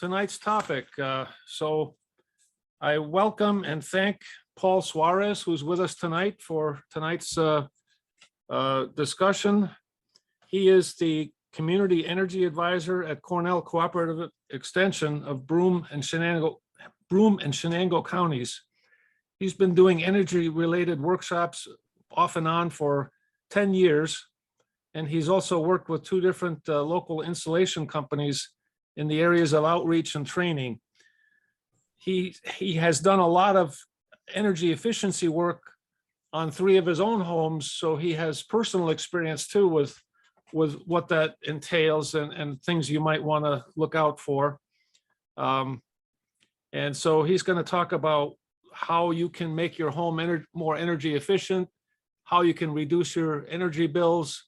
tonight's topic. So I welcome and thank Paul Suarez, who's with us tonight for tonight's discussion. He is the Community Energy Advisor at Cornell Cooperative Extension of Broome and Chenango counties. He's been doing energy-related workshops off and on for 10 years, and he's also worked with two different local installation companies in the areas of outreach and training. He has done a lot of energy efficiency work on 3 of his own homes, so he has personal experience too with what that entails and things you might want to look out for. And so he's going to talk about how you can make your home more energy efficient, how you can reduce your energy bills,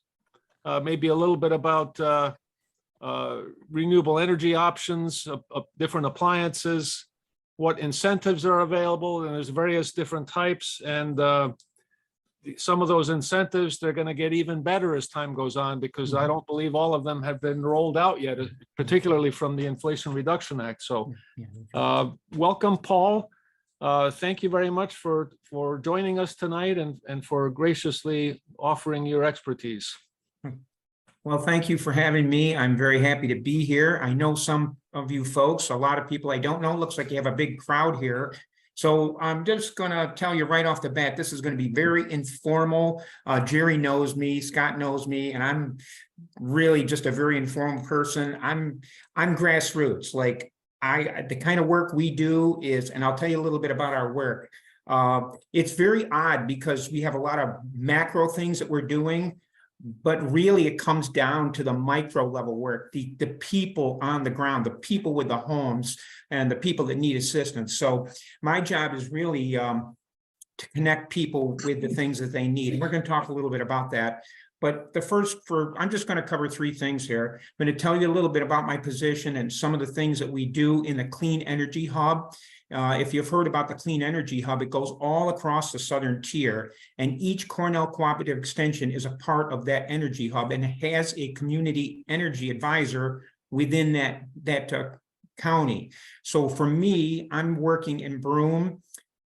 maybe a little bit about renewable energy options, different appliances, what incentives are available, and there's various different types. And some of those incentives, they're going to get even better as time goes on, because I don't believe all of them have been rolled out yet, particularly from the Inflation Reduction Act. So welcome, Paul. Thank you very much for joining us tonight and for graciously offering your expertise. Well, thank you for having me. I'm very happy to be here. I know some of you folks, a lot of people I don't know. Looks like you have a big crowd here. So I'm just going to tell you right off the bat, this is going to be very informal. Jerry knows me, Scott knows me, and I'm really just a very informal person. I'm grassroots. Like the kind of work we do is, and I'll tell you a little bit about our work. It's very odd because we have a lot of macro things that we're doing, but really it comes down to the micro level work, the people on the ground, the people with the homes and the people that need assistance. So my job is really to connect people with the things that they need. And we're going to talk a little bit about that. But I'm just going to cover 3 things here. I'm going to tell you a little bit about my position and some of the things that we do in the Clean Energy Hub. If you've heard about the Clean Energy Hub, it goes all across the southern tier, and each Cornell Cooperative Extension is a part of that energy hub and has a community energy advisor within that county. So for me, I'm working in Broome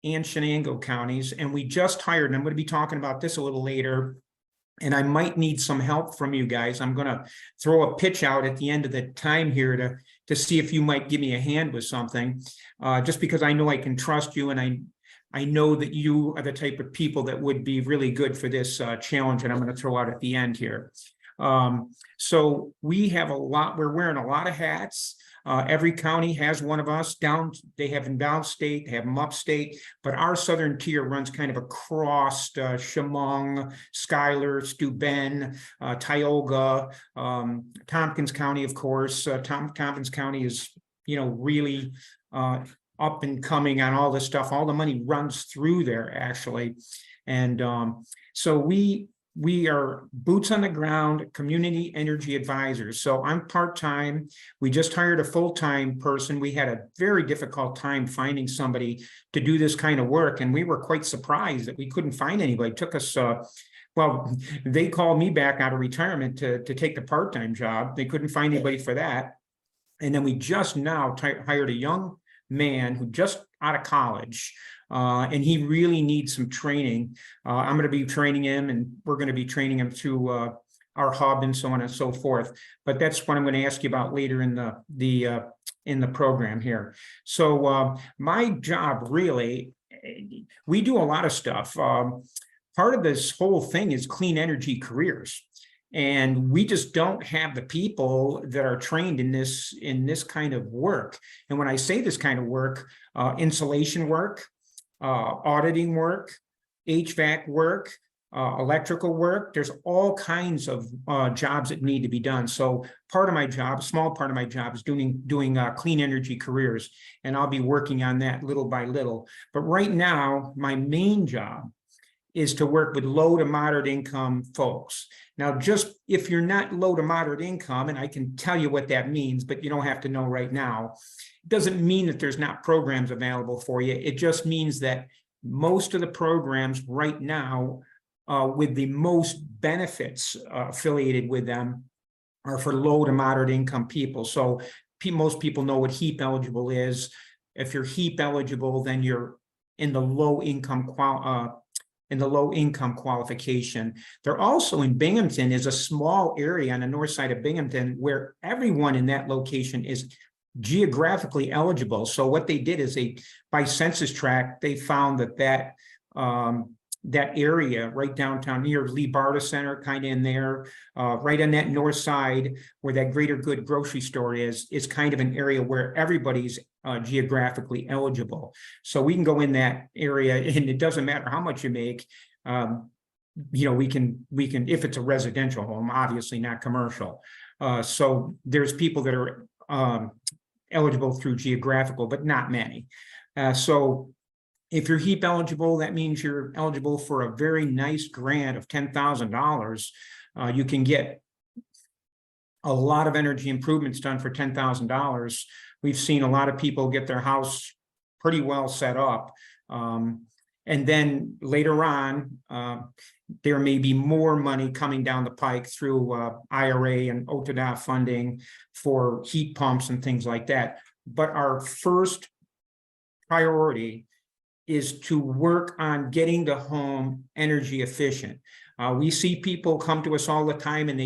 and Chenango counties, and we just hired, and I'm going to be talking about this a little later, and I might need some help from you guys. I'm going to throw a pitch out at the end of the time here to see if you might give me a hand with something, just because I know I can trust you, and I know that you are the type of people that would be really good for this challenge that I'm going to throw out at the end here. So we have we're wearing a lot of hats. Every county has one of us. They have them downstate, they have them upstate, but our southern tier runs kind of across Chemung, Schuyler, Steuben, Tioga, Tompkins County, of course. Tompkins County is, really up and coming on all this stuff. All the money runs through there, actually. And so we are boots on the ground community energy advisors. So I'm part-time. We just hired a full-time person. We had a very difficult time finding somebody to do this kind of work. And we were quite surprised that we couldn't find anybody. It took us, well, they called me back out of retirement to take the part-time job. They couldn't find anybody for that. And then we just now hired a young man who just out of college, and he really needs some training. I'm going to be training him, and we're going to be training him through our hub and so on and so forth. But that's what I'm going to ask you about later in the program here. So my job, really, we do a lot of stuff. Part of this whole thing is clean energy careers. And we just don't have the people that are trained in this kind of work. And when I say this kind of work, insulation work, auditing work, HVAC work, electrical work, there's all kinds of jobs that need to be done. So part of my job, small part of my job, is doing clean energy careers. And I'll be working on that little by little. But right now, my main job is to work with low to moderate income folks. Now, just if you're not low to moderate income, and I can tell you what that means, but you don't have to know right now, it doesn't mean that there's not programs available for you. It just means that most of the programs right now with the most benefits affiliated with them are for low to moderate income people. So most people know what HEAP eligible is. If you're HEAP eligible, then you're in the low income qualification. They're also in Binghamton is a small area on the north side of Binghamton where everyone in that location is geographically eligible. So what they did is by census tract, they found that area right downtown near Lee Barta Center, kind of in there, right on that north side where that Greater Good grocery store is kind of an area where everybody's geographically eligible. So we can go in that area, and it doesn't matter how much you make. We can, if it's a residential home, obviously not commercial. So there's people that are eligible through geographical, but not many. So if you're HEAP eligible, that means you're eligible for a very nice grant of $10,000. You can get a lot of energy improvements done for $10,000. We've seen a lot of people get their house pretty well set up. And then later on, there may be more money coming down the pike through IRA and OTDA funding for heat pumps and things like that. But our first priority is to work on getting the home energy efficient. We see people come to us all the time, and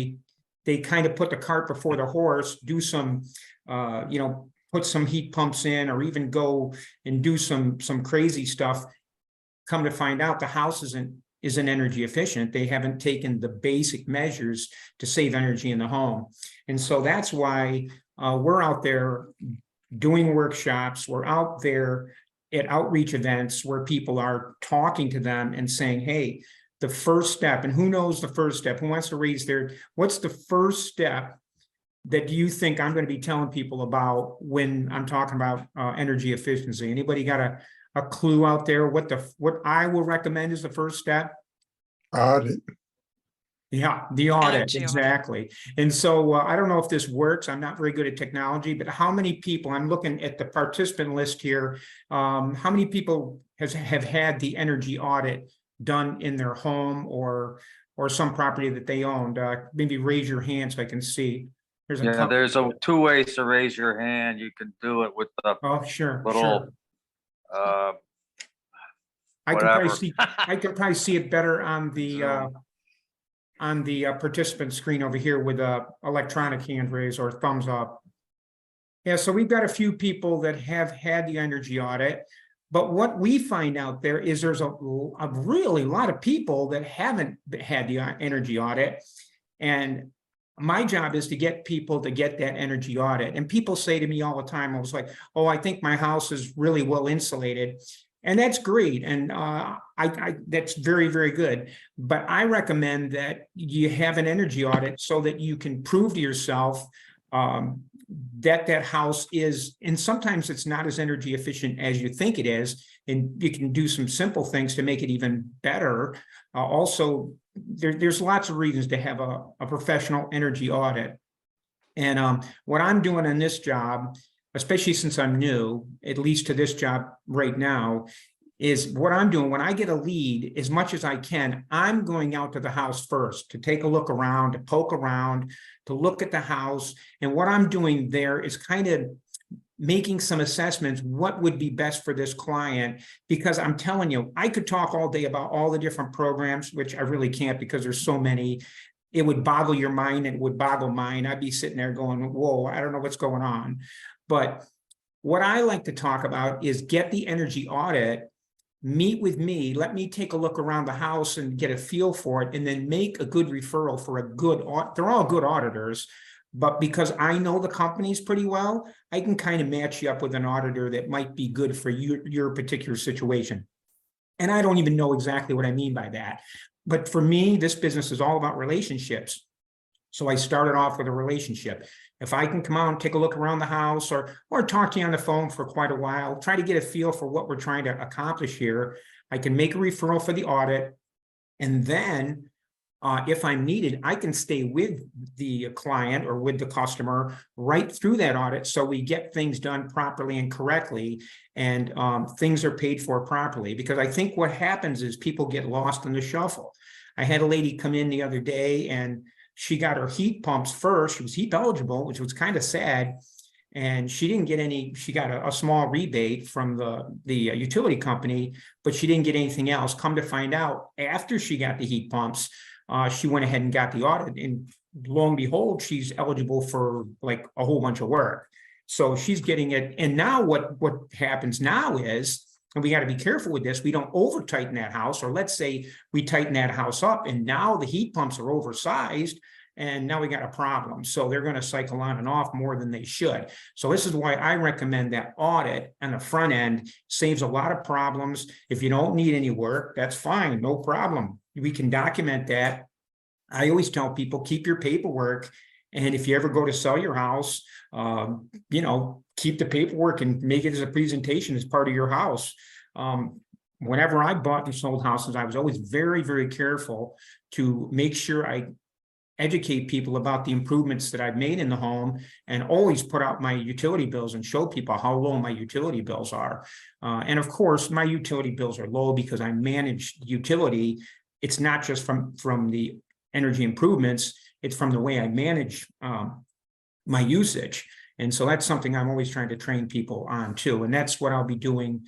they kind of put the cart before the horse, do some, put some heat pumps in, or even go and do some crazy stuff. Come to find out the house isn't energy efficient. They haven't taken the basic measures to save energy in the home. And so that's why we're out there doing workshops. We're out there at outreach events where people are talking to them and saying, hey, the first step, and who knows the first step, who wants to raise what's the first step that you think I'm going to be telling people about when I'm talking about energy efficiency? Anybody got a clue out there what I will recommend is the first step? Audit. Yeah, the audit, Energy audit. exactly. And so I don't know if this works. I'm not very good at technology, but how many people, I'm looking at the participant list here, how many people have had the energy audit done in their home or some property that they owned? Maybe raise your hand so I can see. There's two ways to raise your hand. You can do it with the sure, little sure. I can probably see it better on the participant screen over here with a electronic hand raise or thumbs up. Yeah, so we've got a few people that have had the energy audit, but what we find out there is there's a really lot of people that haven't had the energy audit. And my job is to get people to get that energy audit. And people say to me all the time, I was like, oh, I think my house is really well insulated. And that's great. And that's very, very good. But I recommend that you have an energy audit so that you can prove to yourself that house is, and sometimes it's not as energy efficient as you think it is. And you can do some simple things to make it even better. Also, there's lots of reasons to have a professional energy audit. And what I'm doing in this job, especially since I'm new, at least to this job right now, is what I'm doing when I get a lead, as much as I can, I'm going out to the house first to take a look around, to poke around, to look at the house. And what I'm doing there is kind of making some assessments, what would be best for this client, because I'm telling you, I could talk all day about all the different programs, which I really can't because there's so many. It would boggle your mind and it would boggle mine. I'd be sitting there going, whoa, I don't know what's going on. But what I like to talk about is get the energy audit, meet with me, let me take a look around the house and get a feel for it, and then make a good referral for a good, they're all good auditors, but because I know the companies pretty well, I can kind of match you up with an auditor that might be good for your particular situation. And I don't even know exactly what I mean by that. But for me, this business is all about relationships. So I started off with a relationship. If I can come out and take a look around the house or talk to you on the phone for quite a while, try to get a feel for what we're trying to accomplish here, I can make a referral for the audit. And then if I'm needed, I can stay with the client or with the customer right through that audit so we get things done properly and correctly, and things are paid for properly. Because I think what happens is people get lost in the shuffle. I had a lady come in the other day and she got her heat pumps first. She was heat eligible, which was kind of sad. and she didn't get any, she got a small rebate from the utility company, but she didn't get anything else. Come to find out, after she got the heat pumps, she went ahead and got the audit, and lo and behold, she's eligible for like a whole bunch of work. So she's getting it. And now what happens now is, and we got to be careful with this, we don't over tighten that house, or let's say we tighten that house up and now the heat pumps are oversized, and now we got a problem. So they're going to cycle on and off more than they should. So this is why I recommend that audit on the front end. Saves a lot of problems. If you don't need any work, that's fine, no problem. We can document that. I always tell people, keep your paperwork. And if you ever go to sell your house, you know, keep the paperwork and make it as a presentation as part of your house. Whenever I bought and sold houses, I was always very, very careful to make sure I educate people about the improvements that I've made in the home, and always put out my utility bills and show people how low my utility bills are. And of course, my utility bills are low because I manage utility. It's not just from the energy improvements, it's from the way I manage my usage. And so that's something I'm always trying to train people on too. And that's what I'll be doing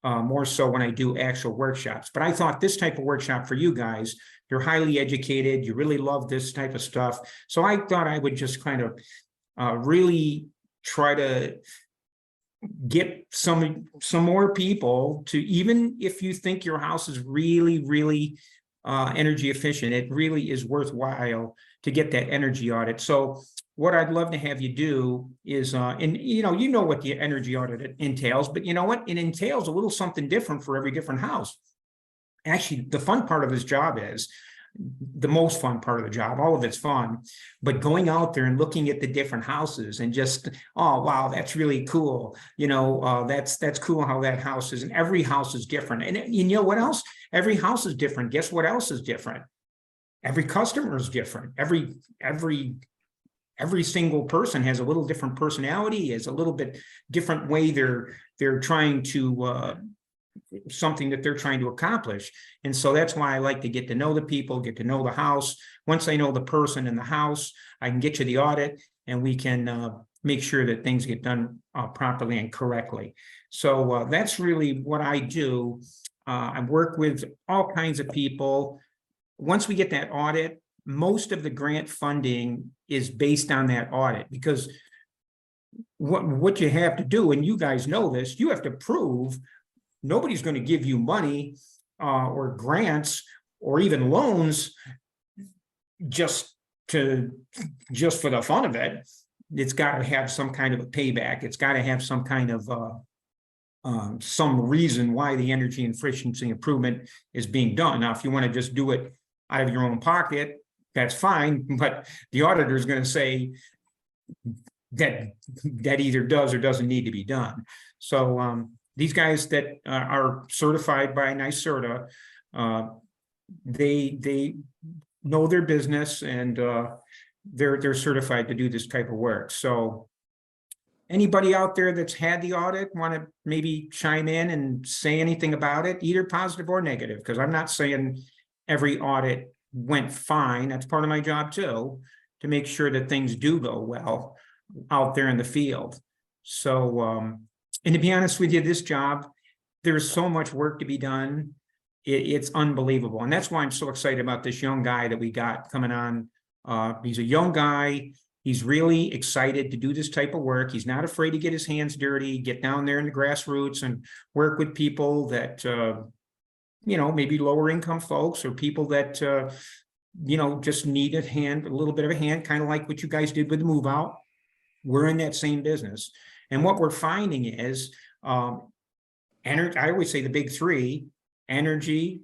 more so when I do actual workshops. But I thought this type of workshop for you guys, you're highly educated, you really love this type of stuff. So I thought I would just kind of really try to get some more people to, even if you think your house is really, really energy efficient, it really is worthwhile to get that energy audit. So what I'd love to have you do is, and you know what the energy audit entails, but you know what? It entails a little something different for every different house. Actually, the fun part of this job is, the most fun part of the job, all of it's fun, but going out there and looking at the different houses and just, oh, wow, that's really cool. You know, that's cool how that house is, and every house is different. And you know what else? Every house is different. Guess what else is different? Every customer is different. Every single person has a little different personality, is a little bit different way they're trying to something that they're trying to accomplish. And so that's why I like to get to know the people, get to know the house. Once I know the person in the house, I can get you the audit, and we can make sure that things get done properly and correctly. So that's really what I do. I work with all kinds of people. Once we get that audit, most of the grant funding is based on that audit, because what you have to do, and you guys know this, you have to prove nobody's going to give you money or grants or even loans just for the fun of it. It's got to have some kind of a payback. It's got to have some kind of some reason why the energy efficiency improvement is being done. Now, if you want to just do it out of your own pocket, that's fine, but the auditor is going to say that either does or doesn't need to be done. So these guys that are certified by NYSERDA, they know their business, and they're certified to do this type of work. So anybody out there that's had the audit want to maybe chime in and say anything about it, either positive or negative, because I'm not saying every audit went fine. That's part of my job too, to make sure that things do go well out there in the field. So and to be honest with you, this job, there's so much work to be done. It's unbelievable. And that's why I'm so excited about this young guy that we got coming on. He's a young guy. He's really excited to do this type of work. He's not afraid to get his hands dirty, get down there in the grassroots and work with people that, you know, maybe lower income folks, or people that, you know, just need a little bit of a hand, kind of like what you guys did with the move out. We're in that same business. And what we're finding is, energy, I always say the big three: energy,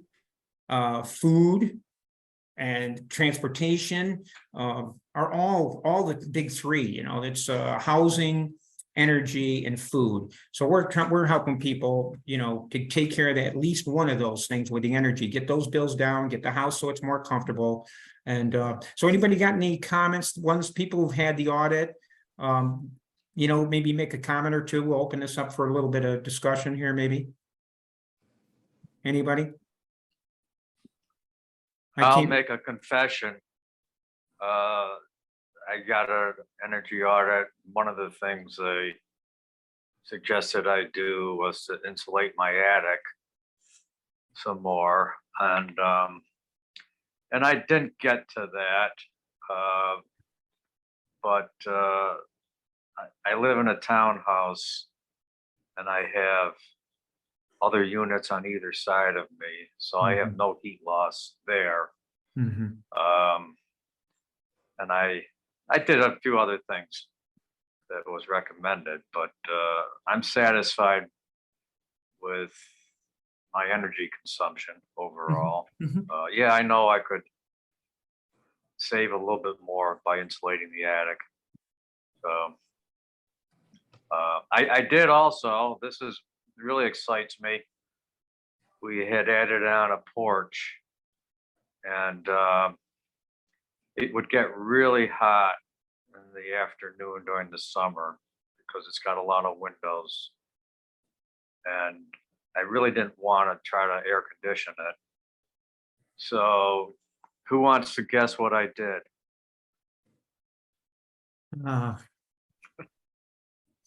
food, and transportation are all the big three. You know, it's housing, energy, and food. So we're helping people, you know, to take care of at least one of those things with the energy, get those bills down, get the house so it's more comfortable. And so anybody got any comments? Once people who've had the audit, you know, maybe make a comment or two. We'll open this up for a little bit of discussion here, maybe. Anybody? I'll make a confession. I got an energy audit. One of the things they suggested I do was to insulate my attic some more, and I didn't get to that. Uh, but I live in a townhouse, and I have other units on either side of me, so I have no heat loss there. Mhm. And I did a few other things that was recommended, but I'm satisfied with my energy consumption overall. Mhm. Yeah, I know I could save a little bit more by insulating the attic. So I did also, this is really excites me. We had added on a porch, and it would get really hot in the afternoon during the summer because it's got a lot of windows. And I really didn't want to try to air condition it. So who wants to guess what I did? Uh,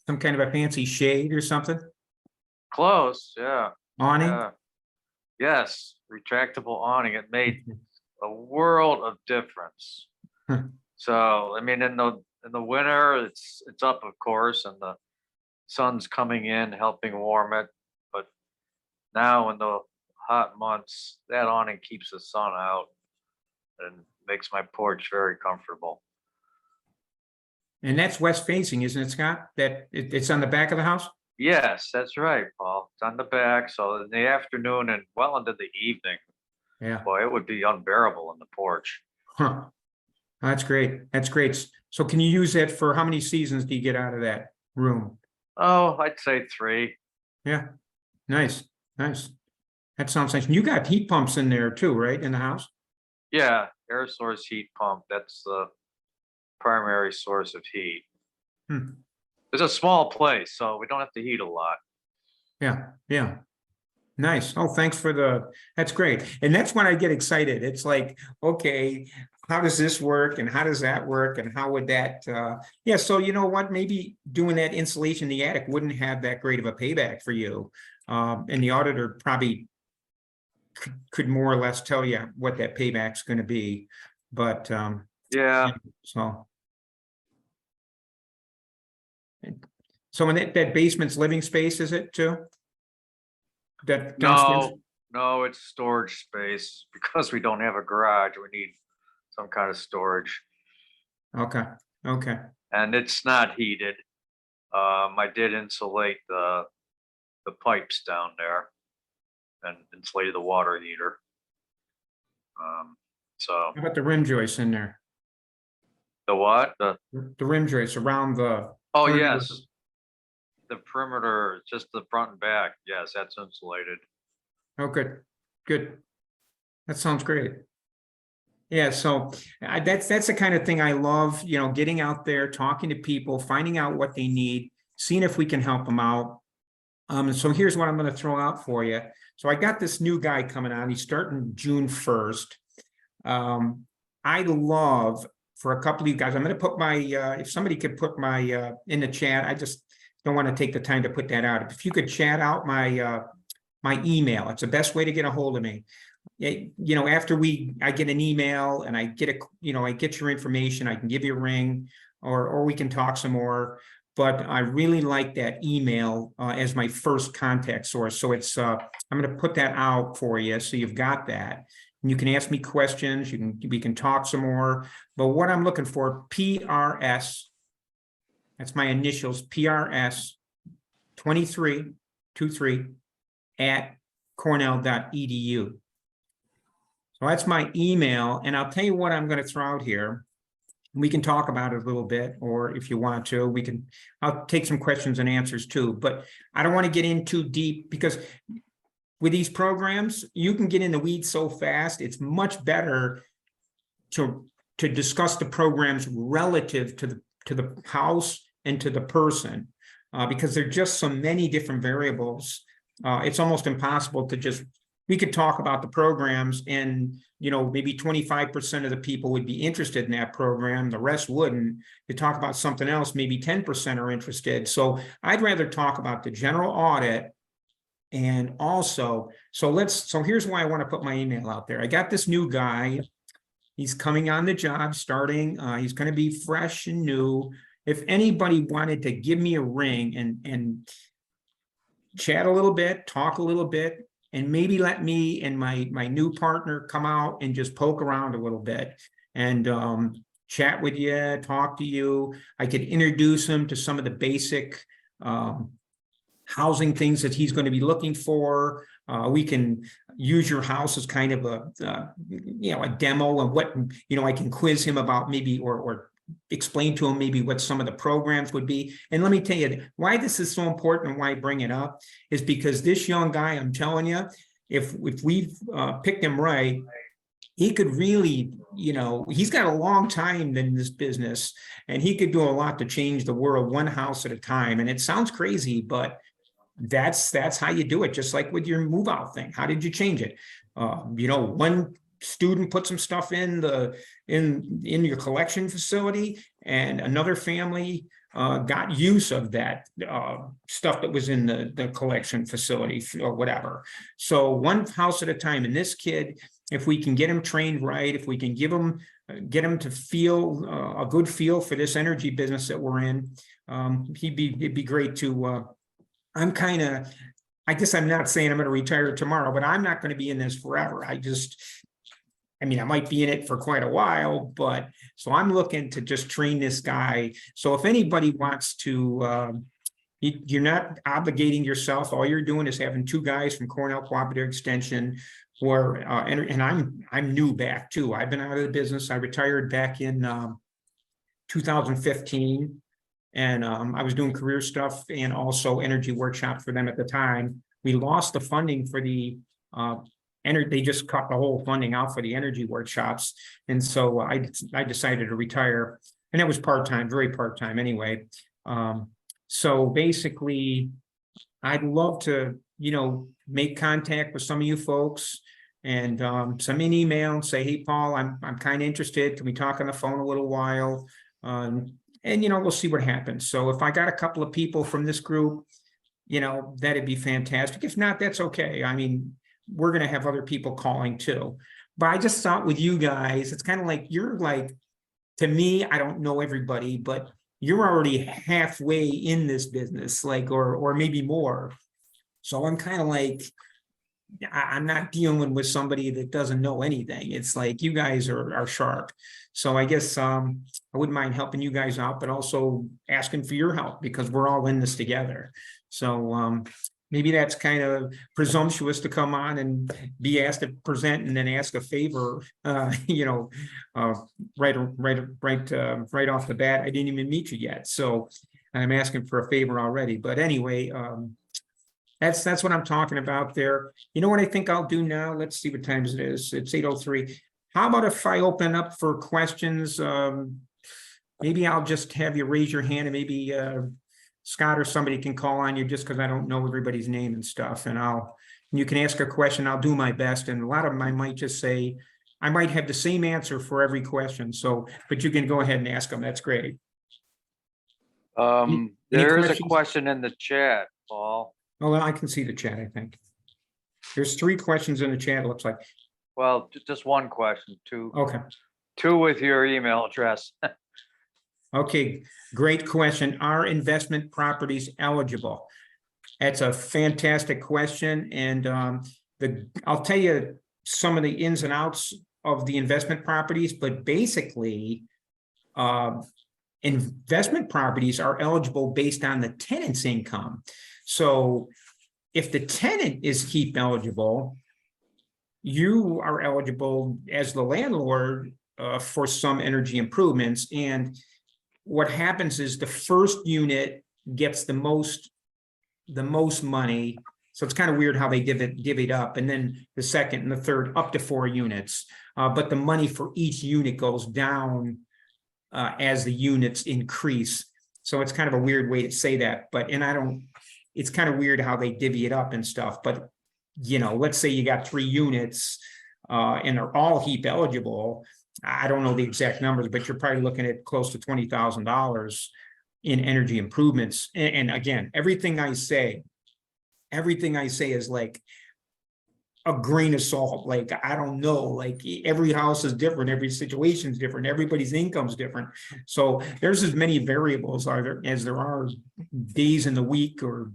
some kind of a fancy shade or something? Close, yeah. Awning? Yeah. Yes, retractable awning. It made a world of difference. Huh. So I mean, in the winter, it's up, of course, and the sun's coming in, helping warm it. But now in the hot months, that awning keeps the sun out and makes my porch very comfortable. And that's west facing, isn't it, Scott? It's on the back of the house? Yes, that's right, Paul. It's on the back, so in the afternoon and well into the evening, Yeah. boy, it would be unbearable in the porch. Huh. That's great. That's great. So can you use that for how many seasons do you get out of that room? Oh, I'd say 3. Yeah. Nice. Nice. That sounds nice. And you got heat pumps in there too, right? In the house? Yeah, air source heat pump. That's the primary source of heat. Hmm. It's a small place, so we don't have to heat a lot. Yeah. Yeah. Nice. Oh, thanks for that's great. And that's when I get excited. It's like, okay, how does this work? And how does that work? And how would that, yeah. So you know what, maybe doing that insulation in the attic wouldn't have that great of a payback for you. And the auditor probably could more or less tell you what that payback's going to be. But, Yeah, so. So in that basement's living space, is it too? That downstairs? no, it's storage space because we don't have a garage. We need some kind of storage, Okay, okay. and it's not heated. I did insulate the pipes down there and insulated the water heater. So How about the rim joists in there? the what? The rim joists around the. Oh, perimeter? yes. The perimeter, just the front and back. Yes, that's insulated. Oh, good, good. That sounds great. Yeah, so that's the kind of thing I love, you know, getting out there, talking to people, finding out what they need, seeing if we can help them out. So here's what I'm going to throw out for you. So I got this new guy coming on. He's starting June 1st. I'd love for a couple of you guys, I'm going to put my, if somebody could put my, in the chat, I just don't want to take the time to put that out. If you could chat out my, my email, it's the best way to get a hold of me. You know, after I get an email and I get I get your information, I can give you a ring or we can talk some more. But I really like that email as my first contact source. So it's, I'm going to put that out for you. So you've got that. And you can ask me questions. We can talk some more. But what I'm looking for, PRS, that's my initials, PRS 2323 at cornell.edu. So that's my email. And I'll tell you what I'm going to throw out here. We can talk about it a little bit, or if you want to, I'll take some questions and answers too, but I don't want to get in too deep because with these programs, you can get in the weeds so fast. It's much better to discuss the programs relative to the house and to the person, because there are just so many different variables. It's almost impossible to just we could talk about the programs, and, you know, maybe 25% of the people would be interested in that program, the rest wouldn't. To talk about something else, maybe 10% are interested. So I'd rather talk about the general audit. And also, so here's why I want to put my email out there. I got this new guy. He's coming on the job, starting, he's going to be fresh and new. If anybody wanted to give me a ring and chat a little bit, talk a little bit, and maybe let me and my new partner come out and just poke around a little bit and chat with you, talk to you. I could introduce him to some of the basic housing things that he's going to be looking for. We can use your house as kind of a demo of what, I can quiz him about maybe, or explain to him maybe what some of the programs would be. And let me tell you why this is so important and why I bring it up is because this young guy, I'm telling you, if we've picked him right, he could really, he's got a long time in this business, and he could do a lot to change the world one house at a time. And it sounds crazy, but that's how you do it. Just like with your move out thing. How did you change it? One student put some stuff in your collection facility, and another family got use of that stuff that was in the collection facility or whatever. So one house at a time. And this kid, if we can get him trained right, if we can get him to feel a good feel for this energy business that we're in, it'd be great to. I guess I'm not saying I'm going to retire tomorrow, but I'm not going to be in this forever. I might be in it for quite a while, but so I'm looking to just train this guy. So if anybody wants to, you're not obligating yourself. All you're doing is having two guys from Cornell Cooperative Extension where, and I'm new back too. I've been out of the business. I retired back in 2015. And I was doing career stuff and also energy workshops for them at the time. We lost the funding for the they just cut the whole funding out for the energy workshops. And so I decided to retire, and that was part-time, very part-time anyway. So basically I'd love to, make contact with some of you folks and send me an email and say, hey, Paul, I'm kind of interested. Can we talk on the phone a little while? And, we'll see what happens. So if I got a couple of people from this group, that'd be fantastic. If not, that's okay. We're going to have other people calling too. But I just thought with you guys, it's kind of like, to me, I don't know everybody, but you're already halfway in this business, or maybe more. So I'm kind of like, I'm not dealing with somebody that doesn't know anything. It's like you guys are sharp. So I guess I wouldn't mind helping you guys out, but also asking for your help because we're all in this together. So maybe that's kind of presumptuous to come on and be asked to present and then ask a favor, right off the bat. I didn't even meet you yet. So I'm asking for a favor already. But anyway, that's what I'm talking about there. You know what I think I'll do now? Let's see what time it is. It's 8:03. How about if I open up for questions? Maybe I'll just have you raise your hand, and maybe Scott or somebody can call on you just because I don't know everybody's name and stuff. And you can ask a question. I'll do my best. And a lot of them I might just say, I might have the same answer for every question. So, but you can go ahead and ask them. That's great. There is a question in the chat, Paul. Oh, well, I can see the chat, I think. There's 3 questions in the chat, it looks like. Well, just one question, two. Okay. 2 with your email address. Okay, great question. Are investment properties eligible? That's a fantastic question. And I'll tell you some of the ins and outs of the investment properties, but basically, investment properties are eligible based on the tenant's income. So if the tenant is HEAP eligible, you are eligible as the landlord for some energy improvements. And what happens is the first unit gets the most money. So it's kind of weird how they divvy it up. And then the second and the third up to 4 units. But the money for each unit goes down as the units increase. So it's kind of a weird way to say that. It's kind of weird how they divvy it up and stuff. But let's say you got 3 units, and they're all heap eligible. I don't know the exact numbers, but you're probably looking at close to $20,000 in energy improvements. And again, everything I say is like a grain of salt. Like, I don't know, like every house is different, every situation is different, everybody's income's different. So there's as many variables as there are days in the week or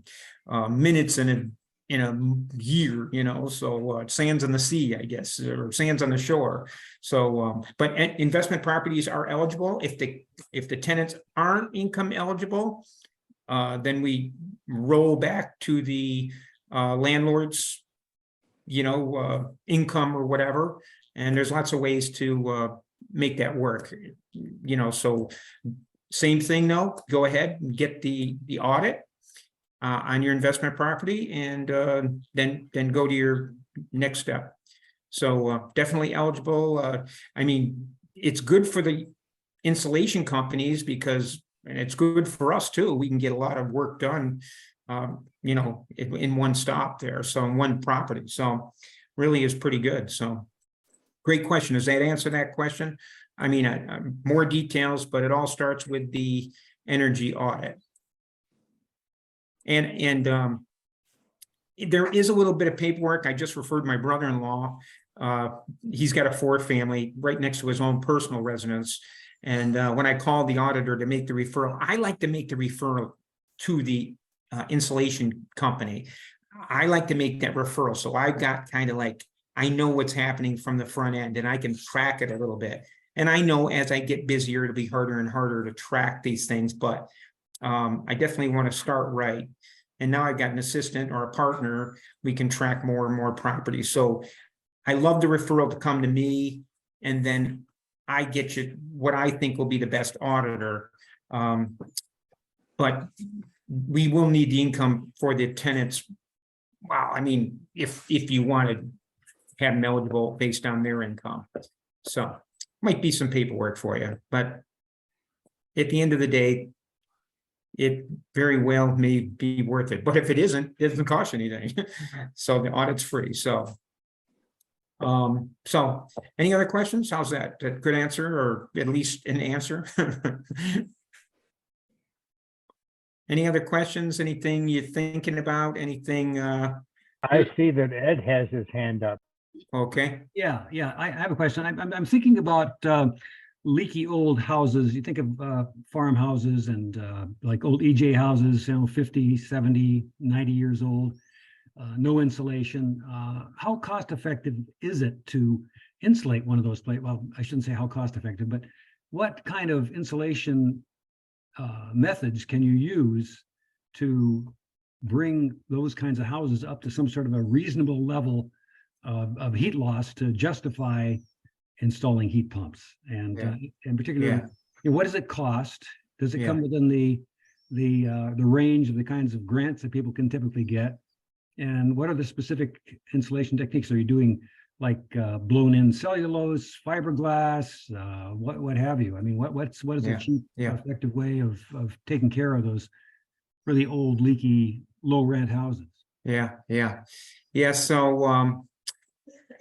minutes in a year, so sands on the sea, I guess, or sands on the shore. So, but investment properties are eligible. If the tenants aren't income eligible, then we roll back to the landlord's, income or whatever. And there's lots of ways to make that work, so same thing though, go ahead and get the audit on your investment property, and then go to your next step. So definitely eligible. I mean, it's good for the insulation companies and it's good for us too. We can get a lot of work done, in one stop there. So in one property. So really is pretty good. So great question. Does that answer that question? I mean, more details, but it all starts with the energy audit. And there is a little bit of paperwork. I just referred my brother-in-law. He's got a 4-family right next to his own personal residence. And when I called the auditor to make the referral, I like to make the referral to the insulation company. I like to make that referral. So I've got kind of like, I know what's happening from the front end and I can track it a little bit. And I know as I get busier, it'll be harder and harder to track these things, but I definitely want to start right. And now I've got an assistant or a partner, we can track more and more properties. So I love the referral to come to me, and then I get you what I think will be the best auditor. But we will need the income for the tenants. Wow, I mean, if you want to have them eligible based on their income. So might be some paperwork for you, but at the end of the day, it very well may be worth it. But if it isn't, it doesn't cost you anything. So the audit's free. So any other questions? How's that? A good answer, or at least an answer? Any other questions? Anything you're thinking about? Anything? I see that Ed has his hand up. Okay. Yeah, I have a question. I'm thinking about leaky old houses. You think of farmhouses and like old EJ houses, 50, 70, 90 years old, no insulation. How cost effective is it to insulate one of those places? Well, I shouldn't say how cost effective, but what kind of insulation methods can you use to bring those kinds of houses up to some sort of a reasonable level of heat loss to justify installing heat pumps? And in particular, what does it cost? Does it come within the range of the kinds of grants that people can typically get? And what are the specific insulation techniques? Are you doing like blown in cellulose, fiberglass, what have you? I mean, what is a cheap, effective way of taking care of those really old, leaky, low rent houses? Yeah. So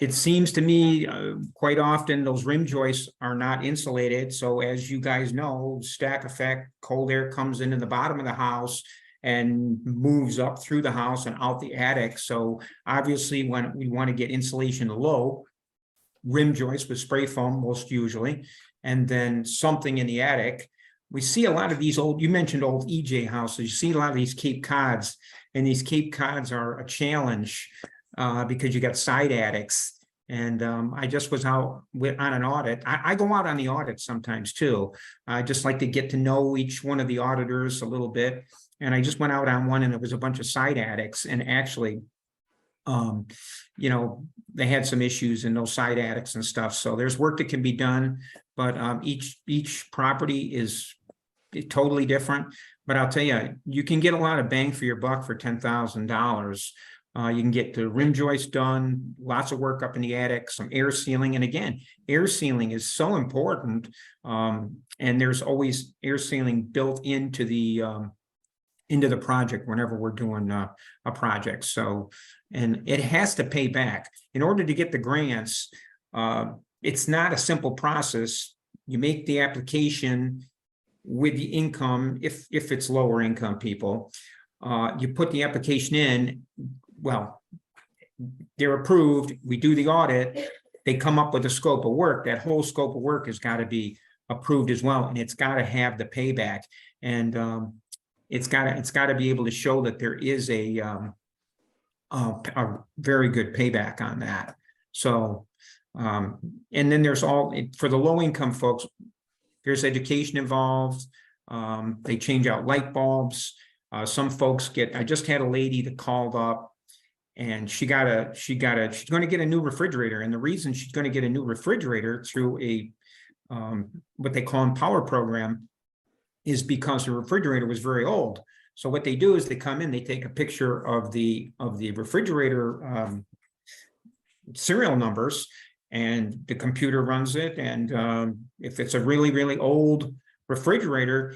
it seems to me quite often those rim joists are not insulated. So as you guys know, stack effect, cold air comes into the bottom of the house and moves up through the house and out the attic. So obviously when we want to get insulation low, rim joists with spray foam most usually, and then something in the attic. We see a lot of these old, you mentioned old EJ houses, you see a lot of these Cape Cods, and these Cape Cods are a challenge because you got side attics. And I just was out on an audit. I go out on the audit sometimes too. I just like to get to know each one of the auditors a little bit. And I just went out on one and it was a bunch of side attics, and actually, they had some issues in those side attics and stuff. So there's work that can be done, but each property is totally different. But I'll tell you, you can get a lot of bang for your buck for $10,000. You can get the rim joist done, lots of work up in the attic, some air sealing. And again, air sealing is so important. And there's always air sealing built into the into the project whenever we're doing a project. So, and it has to pay back. In order to get the grants, it's not a simple process. You make the application with the income, if it's lower income people, you put the application in, well, they're approved, we do the audit, they come up with a scope of work. That whole scope of work has got to be approved as well, and it's got to have the payback, and it's got to be able to show that there is a very good payback on that. So, and then there's for the low income folks, there's education involved. They change out light bulbs. Some folks I just had a lady that called up, and she's going to get a new refrigerator. And the reason she's going to get a new refrigerator through a what they call a power program is because the refrigerator was very old. So what they do is they come in, they take a picture of the refrigerator serial numbers, and the computer runs it. And if it's a really, really old refrigerator,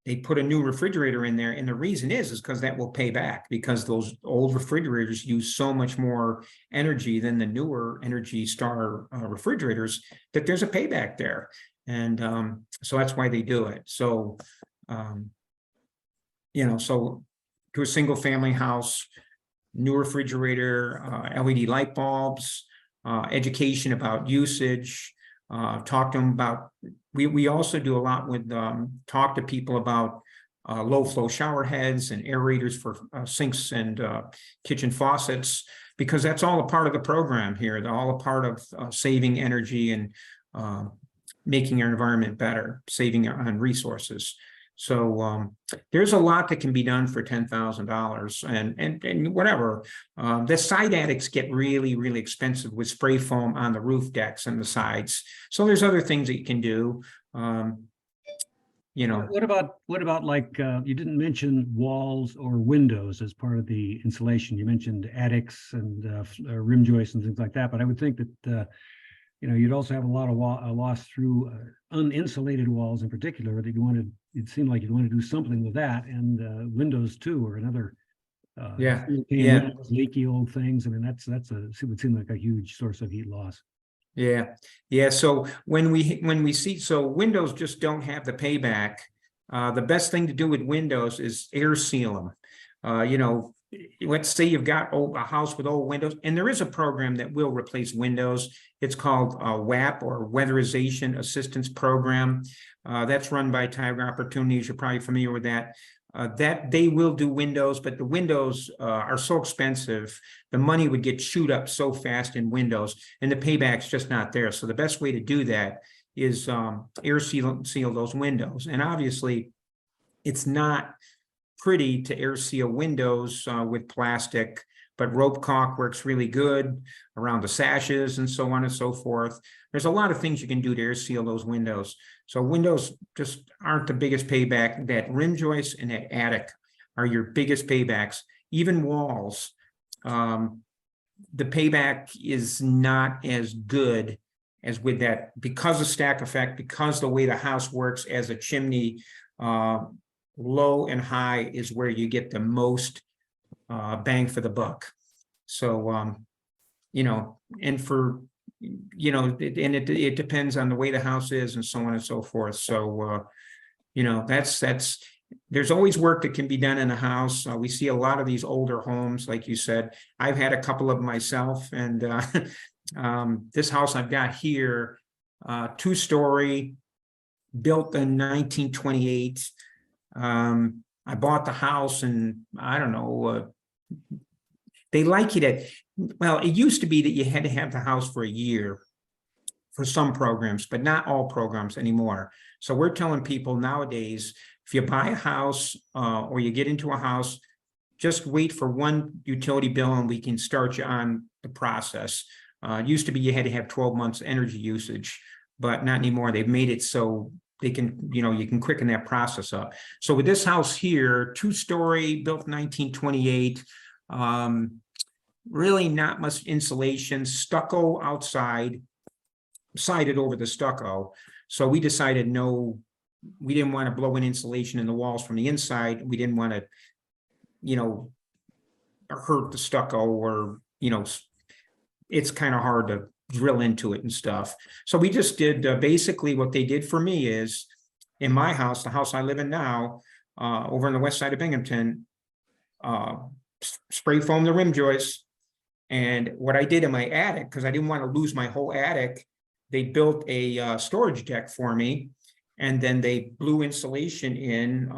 they put a new refrigerator in there. And the reason is because that will pay back, because those old refrigerators use so much more energy than the newer Energy Star refrigerators, that there's a payback there. And so that's why they do it. So, so to a single family house, new refrigerator, LED light bulbs, education about usage, talk to them about, we also do a lot with, talk to people about low flow shower heads and aerators for sinks and kitchen faucets, because that's all a part of the program here. They're all a part of saving energy and making our environment better, saving on resources. So there's a lot that can be done for $10,000, and whatever. The side attics get really, really expensive with spray foam on the roof decks and the sides. So there's other things that you can do. What about like you didn't mention walls or windows as part of the insulation? You mentioned attics and rim joists and things like that, but I would think that you'd also have a lot of loss through uninsulated walls in particular that it seemed like you'd want to do something with that, and windows too, or another leaky old things. I mean, it would seem like a huge source of heat loss. Yeah. So when we see, so windows just don't have the payback. The best thing to do with windows is air seal them. Let's say you've got a house with old windows, and there is a program that will replace windows. It's called WAP, or Weatherization Assistance Program. That's run by Tiger Opportunities. You're probably familiar with that. That they will do windows, but the windows are so expensive. The money would get chewed up so fast in windows, and the payback's just not there. So the best way to do that is air seal those windows. And obviously, it's not pretty to air seal windows with plastic, but rope caulk works really good around the sashes and so on and so forth. There's a lot of things you can do to air seal those windows. So windows just aren't the biggest payback. That rim joist and that attic are your biggest paybacks. Even walls, the payback is not as good as with that, because of stack effect, because the way the house works as a chimney, low and high is where you get the most bang for the buck. So, and for, it depends on the way the house is and so on and so forth. So, there's always work that can be done in a house. We see a lot of these older homes, like you said. I've had a couple of them myself, and this house I've got here, 2-story, built in 1928. I bought the house, and I don't know, they like you to, well, it used to be that you had to have the house for a year for some programs, but not all programs anymore. So we're telling people nowadays, if you buy a house or you get into a house, just wait for one utility bill and we can start you on the process. It used to be you had to have 12 months energy usage, but not anymore. They've made it so they can, you can quicken that process up. So with this house here, 2-story, built 1928, really not much insulation, stucco outside, sided over the stucco. So we decided we didn't want to blow in insulation in the walls from the inside. We didn't want to hurt the stucco or, it's kind of hard to drill into it and stuff. So we just did, basically what they did for me is in my house, the house I live in now, over on the west side of Binghamton, spray foam the rim joists. And what I did in my attic, because I didn't want to lose my whole attic, they built a storage deck for me. And then they blew insulation in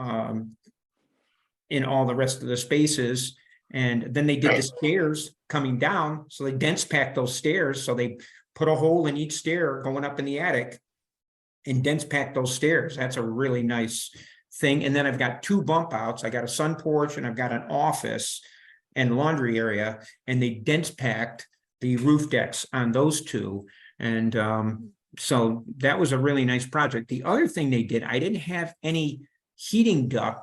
all the rest of the spaces. And then they did the stairs coming down. So they dense packed those stairs. So they put a hole in each stair going up in the attic and dense packed those stairs. That's a really nice thing. And then I've got 2 bump outs. I got a sun porch and I've got an office and laundry area, and they dense packed the roof decks on those 2. And so that was a really nice project. The other thing they did, I didn't have any heating duct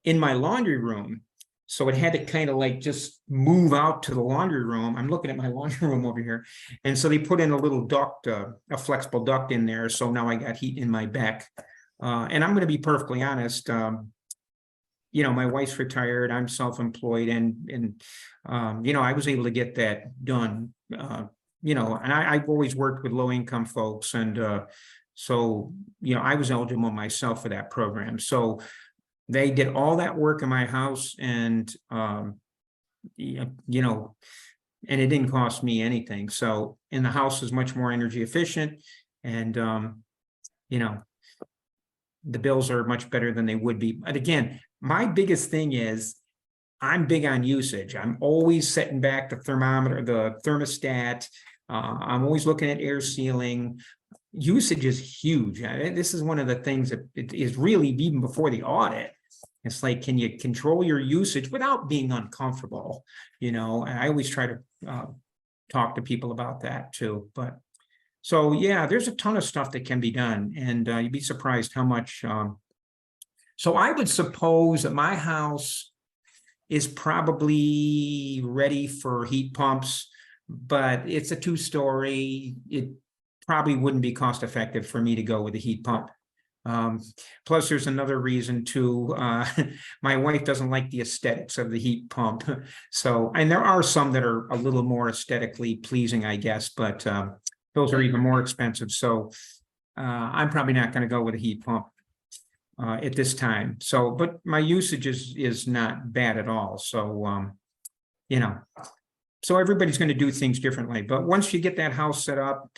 in my laundry room. So it had to kind of like just move out to the laundry room. I'm looking at my laundry room over here. And so they put in a little duct, a flexible duct in there. So now I got heat in my back. And I'm going to be perfectly honest. My wife's retired, I'm self-employed, and I was able to get that done. And I've always worked with low-income folks. And so I was eligible myself for that program. So they did all that work in my house, and and it didn't cost me anything. So, and the house is much more energy efficient, and the bills are much better than they would be. But again, my biggest thing is I'm big on usage. I'm always setting back the thermometer, the thermostat. I'm always looking at air sealing. Usage is huge. This is one of the things that it is really, even before the audit. It's like, can you control your usage without being uncomfortable? And I always try to talk to people about that too. But so, yeah, there's a ton of stuff that can be done, and you'd be surprised how much. So I would suppose that my house is probably ready for heat pumps, but it's a 2-story. It probably wouldn't be cost effective for me to go with a heat pump. Plus, there's another reason too. My wife doesn't like the aesthetics of the heat pump. So, and there are some that are a little more aesthetically pleasing, I guess, but those are even more expensive. So I'm probably not going to go with a heat pump at this time. So, but my usage is not bad at all. So, so everybody's going to do things differently. But once you get that house set up,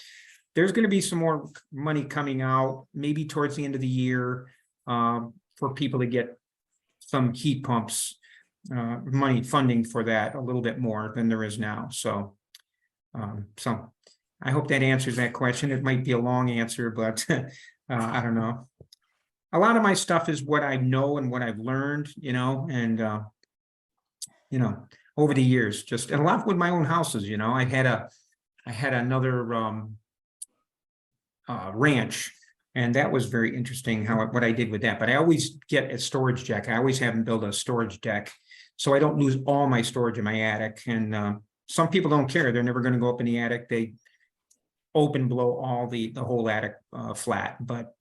there's going to be some more money coming out, maybe towards the end of the year, for people to get some heat pumps, money funding for that a little bit more than there is now. So, so I hope that answers that question. It might be a long answer, but I don't know. A lot of my stuff is what I know and what I've learned, and over the years, just and a lot with my own houses. I had another ranch, and that was very interesting what I did with that. But I always get a storage deck. I always have them build a storage deck so I don't lose all my storage in my attic. And some people don't care; they're never going to go up in the attic. They open blow all the whole attic flat. But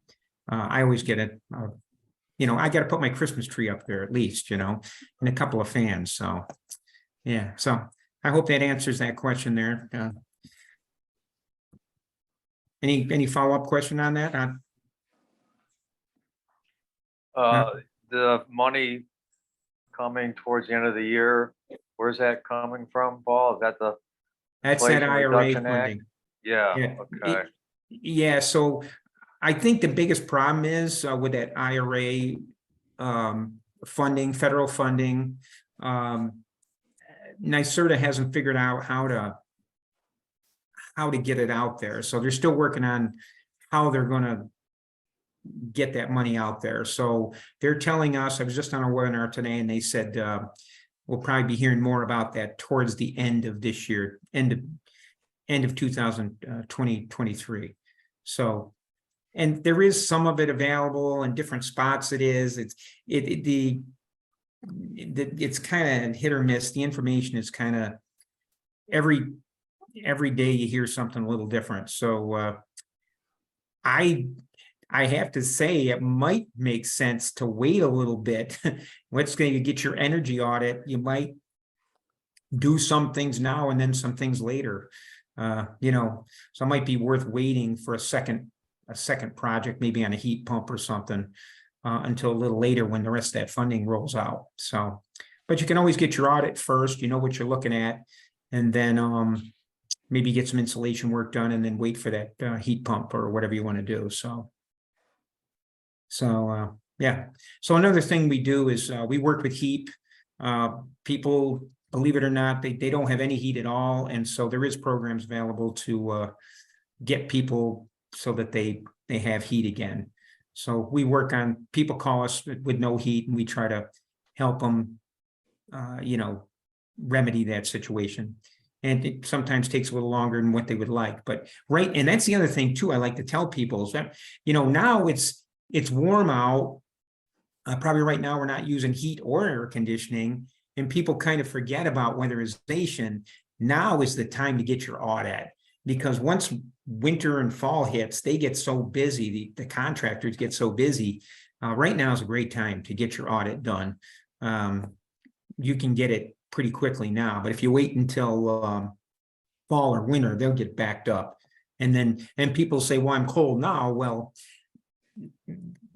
I always get it. I got to put my Christmas tree up there at least, and a couple of fans. So, yeah. So I hope that answers that question there. Any follow-up question on that? The money coming towards the end of the year, where's that coming from, Paul? Is that the That's that Inflation IRA Reduction Act? funding. Yeah, Yeah. okay. Yeah, so I think the biggest problem is with that IRA funding, federal funding. NYSERDA hasn't figured out how to get it out there. So they're still working on how they're going to get that money out there. So they're telling us, I was just on a webinar today, and they said we'll probably be hearing more about that towards the end of this year, end of 2023. So, and there is some of it available in different spots. It's kind of hit or miss. The information is kind of every day you hear something a little different. So I have to say, it might make sense to wait a little bit. What's going to get your energy audit? You might do some things now and then some things later. You know, so it might be worth waiting for a second project, maybe on a heat pump or something, until a little later when the rest of that funding rolls out. So, but you can always get your audit first, you know what you're looking at, and then maybe get some insulation work done and then wait for that heat pump or whatever you want to do. So yeah. So another thing we do is we work with HEAP. People, believe it or not, they don't have any heat at all. And so there is programs available to get people so that they have heat again. So we work on, people call us with no heat and we try to help them, you know, remedy that situation. And it sometimes takes a little longer than what they would like, but right. And that's the other thing too, I like to tell people is that, you know, now it's warm out. Probably right now we're not using heat or air conditioning, and people kind of forget about weatherization. Now is the time to get your audit, because once winter and fall hits, they get so busy, the contractors get so busy. Right now is a great time to get your audit done. You can get it pretty quickly now, but if you wait until fall or winter, they'll get backed up. And people say, well, I'm cold now. Well,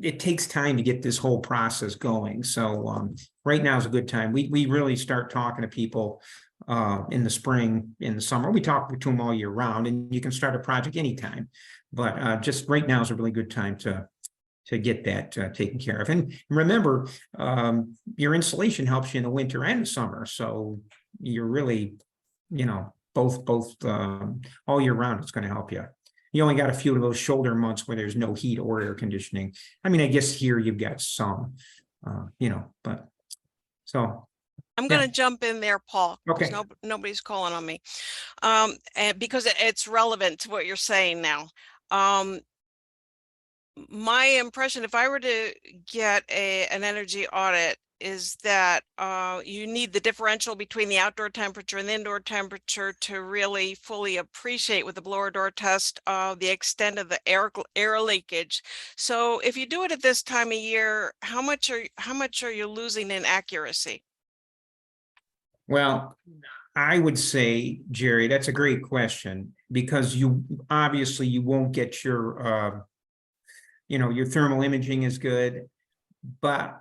it takes time to get this whole process going. So right now is a good time. We really start talking to people in the spring, in the summer. We talk to them all year round, and you can start a project anytime. But just right now is a really good time to get that taken care of. And remember, your insulation helps you in the winter and the summer. So you're really, you know, both all year round, it's going to help you. You only got a few of those shoulder months where there's no heat or air conditioning. I mean, I guess here you've got some, you know, but so. I'm going to jump in there, Paul. Okay. Nobody's calling on me. And because it's relevant to what you're saying now. My impression, if I were to get an energy audit, is that you need the differential between the outdoor temperature and the indoor temperature to really fully appreciate with the blower door test the extent of the air leakage. So if you do it at this time of year, how much are you losing in accuracy? Well, I would say, Jerry, that's a great question, because you obviously you won't get your you know, your thermal imaging is good, but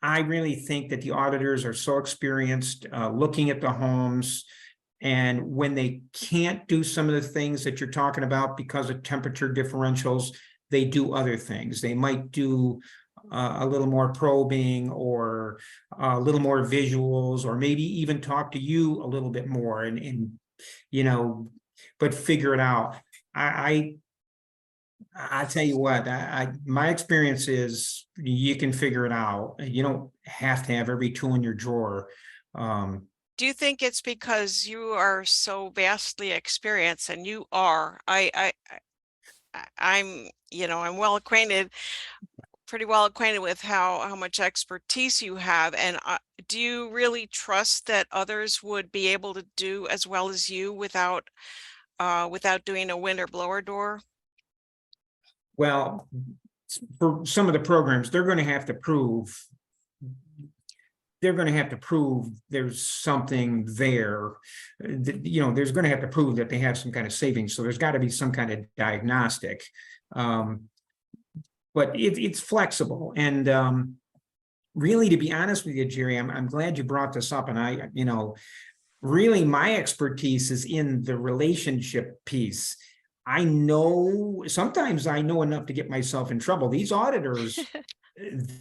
I really think that the auditors are so experienced looking at the homes, and when they can't do some of the things that you're talking about because of temperature differentials, they do other things. They might do a little more probing, or a little more visuals, or maybe even talk to you a little bit more and you know, but figure it out. I tell you what, my experience is you can figure it out. You don't have to have every tool in your drawer. Do you think it's because you are so vastly experienced, and you are? I'm, you know, I'm pretty well acquainted with how much expertise you have, and do you really trust that others would be able to do as well as you without doing a window blower door? Well, for some of the programs, they're going to have to prove there's something there. You know, there's going to have to prove that they have some kind of savings. So there's got to be some kind of diagnostic. But it's flexible. And really, to be honest with you, Jerry, I'm glad you brought this up. And you know, really my expertise is in the relationship piece. I know, sometimes I know enough to get myself in trouble. These auditors,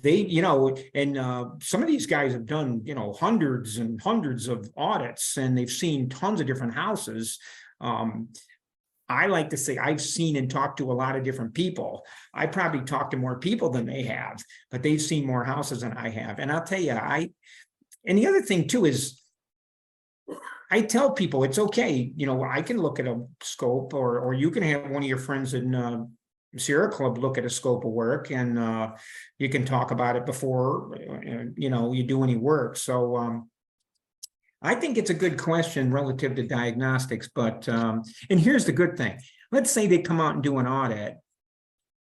they, you know, and some of these guys have done, you know, hundreds and hundreds of audits, and they've seen tons of different houses. I like to say I've seen and talked to a lot of different people. I probably talked to more people than they have, but they've seen more houses than I have. And I'll tell you, and the other thing too is, I tell people it's okay. You know, I can look at a scope, or you can have one of your friends in Sierra Club look at a scope of work, and you can talk about it before, you know, you do any work. So I think it's a good question relative to diagnostics, but and here's the good thing. Let's say they come out and do an audit,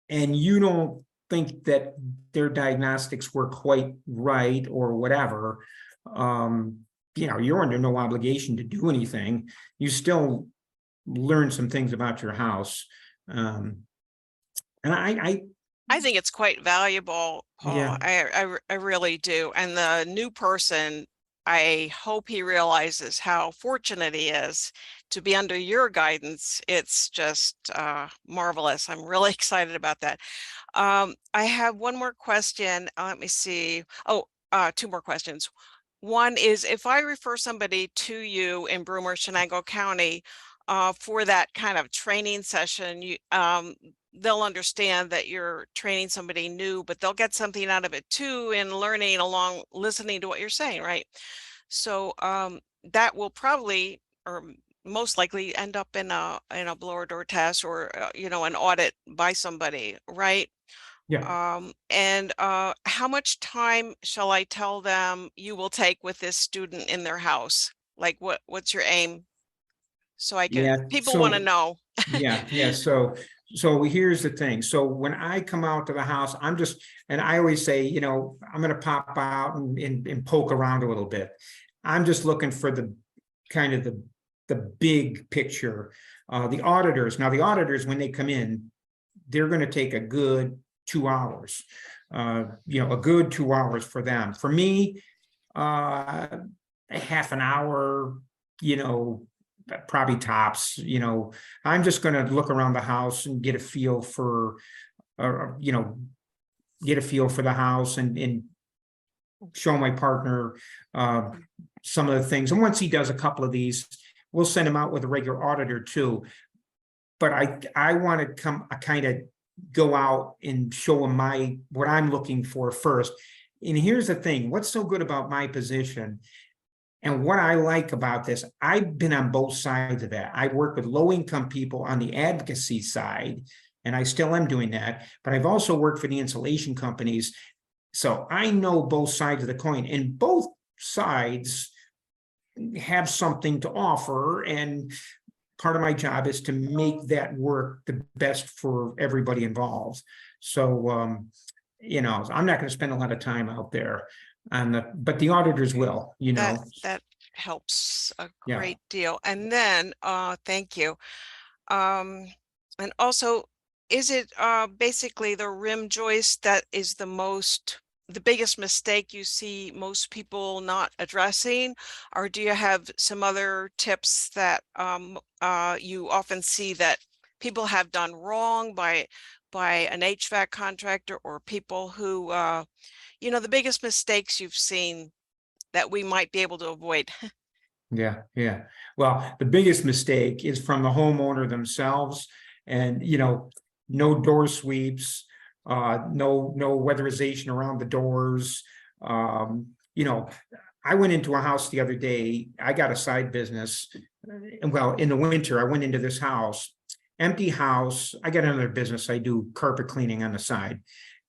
and you don't think that their diagnostics were quite right or whatever, you're under no obligation to do anything. You still learn some things about your house. And I think it's quite valuable, Yeah. Paul. I really do. And the new person, I hope he realizes how fortunate he is to be under your guidance. It's just marvelous. I'm really excited about that. I have one more question. Let me see. Oh, two more questions. One is, if I refer somebody to you in Broome or Chenango County for that kind of training session, they'll understand that you're training somebody new, but they'll get something out of it too in learning along, listening to what you're saying, right? So that will probably, or most likely, end up in a blower door test, or an audit by somebody, right? Yeah. And how much time shall I tell them you will take with this student in their house? Like, what's your aim? So I can, Yeah. people want to know. Yeah. So here's the thing. So when I come out to the house, and I always say, I'm going to pop out and poke around a little bit. I'm just looking for the kind of the big picture. The auditors, when they come in, they're going to take a good 2 hours, a good 2 hours for them. For me, a half an hour, probably tops. I'm just going to look around the house and get a feel for, the house and show my partner some of the things. And once he does a couple of these, we'll send him out with a regular auditor too. But I want to kind of go out and show him what I'm looking for first. And here's the thing, what's so good about my position and what I like about this, I've been on both sides of that. I work with low-income people on the advocacy side, and I still am doing that, but I've also worked for the insulation companies. So I know both sides of the coin, and both sides have something to offer, and part of my job is to make that work the best for everybody involved. So, I'm not going to spend a lot of time out there but the auditors will, That helps a Yeah. great deal. And then, thank you. And also, is it basically the rim joist that is the biggest mistake you see most people not addressing, or do you have some other tips that you often see that people have done wrong by an HVAC contractor, or people who the biggest mistakes you've seen that we might be able to avoid? Yeah. Well, the biggest mistake is from the homeowner themselves, and no door sweeps, no weatherization around the doors. I went into a house the other day. I got a side business, and in the winter, I went into this house, empty house. I got another business. I do carpet cleaning on the side.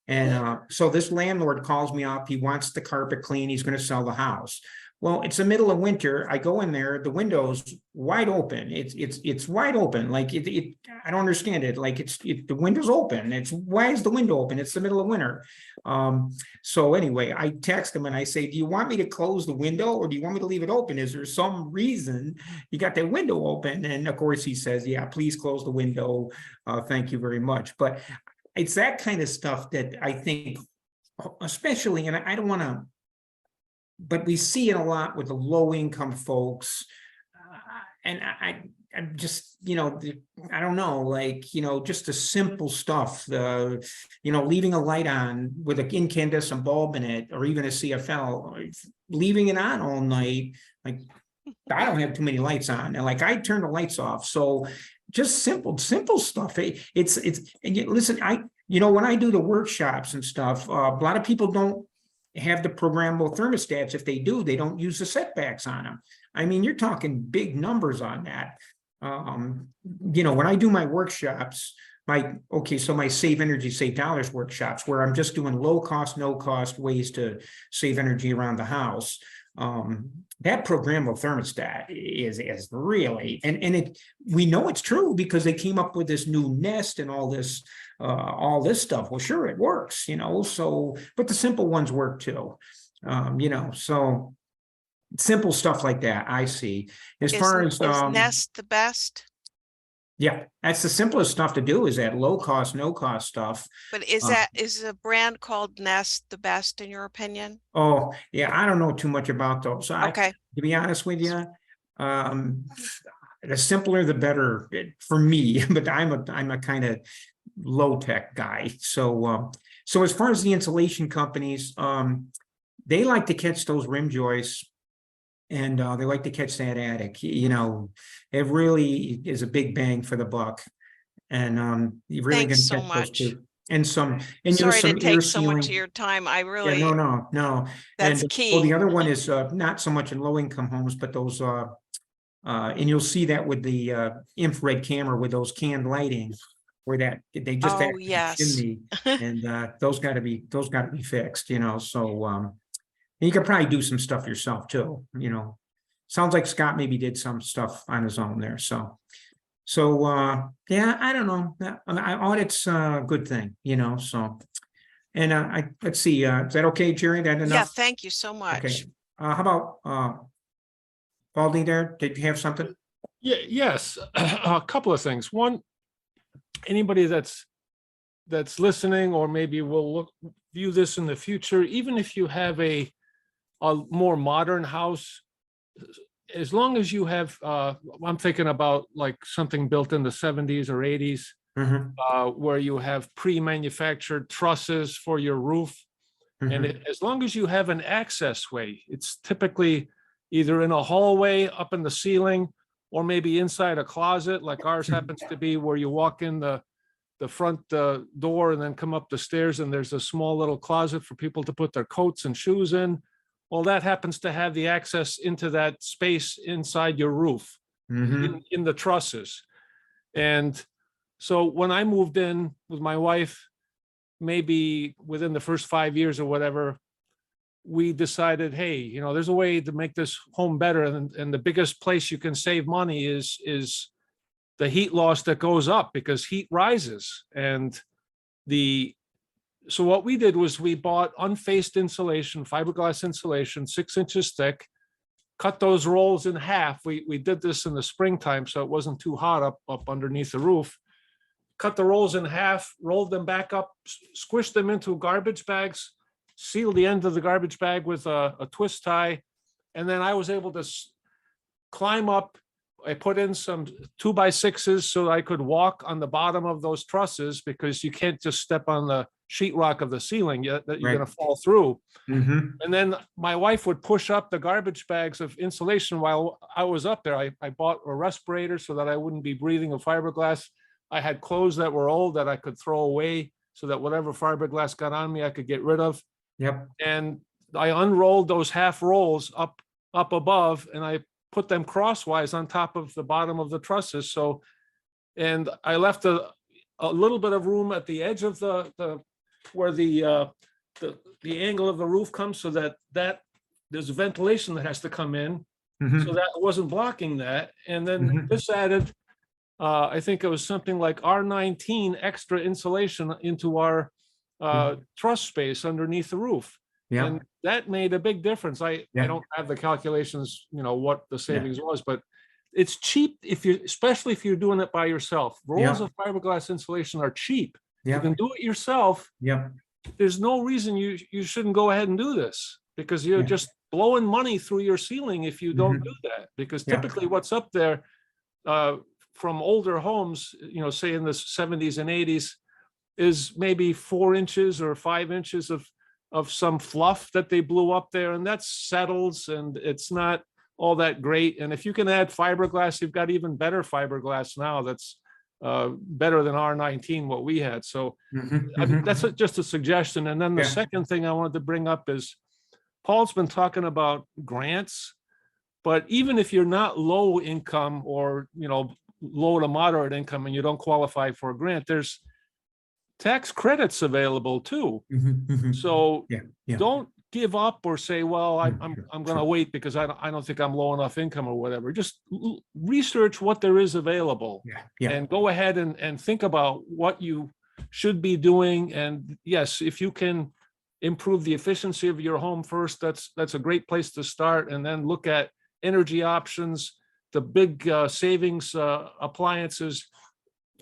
And so this landlord calls me up. He wants the carpet clean. He's going to sell the house. Well, it's the middle of winter. I go in there, the window's wide open. It's wide open. Like I don't understand it. Like the window's open. Why is the window open? It's the middle of winter. So anyway, I text him and I say, do you want me to close the window, or do you want me to leave it open? Is there some reason you got that window open? And of course he says, yeah, please close the window. Thank you very much. But it's that kind of stuff that I think, especially, and I don't want to, but we see it a lot with the low income folks. And I'm just, I don't know, like, just the simple stuff, leaving a light on with an incandescent bulb in it, or even a CFL, leaving it on all night. Like, I don't have too many lights on, and like I turn the lights off. So just simple stuff. It's and listen, when I do the workshops and stuff, a lot of people don't have the programmable thermostats. If they do, they don't use the setbacks on them. I mean, you're talking big numbers on that. When I do my workshops, my Save Energy, Save Dollars workshops, where I'm just doing low cost, no cost ways to save energy around the house. that programmable thermostat is really, and we know it's true because they came up with this new Nest and all this stuff. Well, sure, it works, so, but the simple ones work too. So simple stuff like that, I see. As far as, Is Nest the best? yeah, that's the simplest stuff to do, is that low cost, no cost stuff. But is a brand called Nest the best in your opinion? Oh, yeah, I don't know too much about those. Okay. To be honest with you, the simpler the better for me, but I'm a kind of low tech guy. So as far as the insulation companies, they like to catch those rim joists, and they like to catch that attic. It really is a big bang for the buck, and you really Thanks gonna so catch those much. two. And Sorry there's to some take air so much of sealing. your time. I Yeah, really, no. that's And key. the other one is not so much in low income homes, but those and you'll see that with the infrared camera with those canned lighting, where that they just Oh, have yes. chimney, and those got to be fixed. So and you can probably do some stuff yourself too. Sounds like Scott maybe did some stuff on his own there. So yeah, I don't know. Audit's a good thing, so. And let's see, is that okay, Jerry? That Yeah, enough? thank you so much. Okay. How about Baldy there? Did you have something? Yeah, yes, a couple of things. One, anybody that's listening, or maybe will view this in the future, even if you have a more modern house, as long as you have, I'm thinking about like something built in the 70s or 80s, where you have pre-manufactured trusses for your roof. And as long as you have an access way, it's typically either in a hallway up in the ceiling, or maybe inside a closet like ours happens to be, where you walk in the front door and then come up the stairs, and there's a small little closet for people to put their coats and shoes in. Well, that happens to have the access into that space inside your roof, in the trusses. And so when I moved in with my wife, maybe within the first 5 years or whatever, we decided, hey, there's a way to make this home better. And the biggest place you can save money is the heat loss that goes up, because heat rises. And so what we did was we bought unfaced insulation, fiberglass insulation, 6 inches thick, cut those rolls in half. We did this in the springtime, so it wasn't too hot up underneath the roof. Cut the rolls in half, rolled them back up, squished them into garbage bags, sealed the end of the garbage bag with a twist tie. And then I was able to climb up. I put in some 2x6s so I could walk on the bottom of those trusses, because you can't just step on the sheetrock of the ceiling, you're going to fall through. And then my wife would push up the garbage bags of insulation while I was up there. I bought a respirator so that I wouldn't be breathing the fiberglass. I had clothes that were old that I could throw away, so that whatever fiberglass got on me, I could get rid of. Yep. And I unrolled those half rolls up above, and I put them crosswise on top of the bottom of the trusses. So, and I left a little bit of room at the edge of where the angle of the roof comes, so that there's ventilation that has to come in, so that wasn't blocking that. And then this added, I think it was something like R19 extra insulation into our truss space underneath the roof. Yeah. And that made a big difference. I don't have the calculations, what the savings was, but it's cheap especially if you're doing it by yourself. Rolls of fiberglass insulation are cheap. You can do it yourself. There's no reason you shouldn't go ahead and do this, because you're just blowing money through your ceiling if you don't do that. Because typically what's up there from older homes, say in the 70s and 80s, is maybe 4 inches or 5 inches of some fluff that they blew up there, and that settles, and it's not all that great. And if you can add fiberglass, you've got even better fiberglass now that's better than R19, what we had. So I mean, that's just a suggestion. And then the second thing I wanted to bring up is, Paul's been talking about grants, but even if you're not low income or low to moderate income and you don't qualify for a grant, there's tax credits available too. So don't give up or say, well, I'm Sure, going to sure. wait because I don't think I'm low enough income or whatever. Just research what there is available Yeah, yeah, and go ahead and think about what you should be doing. And yes, if you can improve the efficiency of your home first, that's a great place to start. And then look at energy options, the big savings appliances.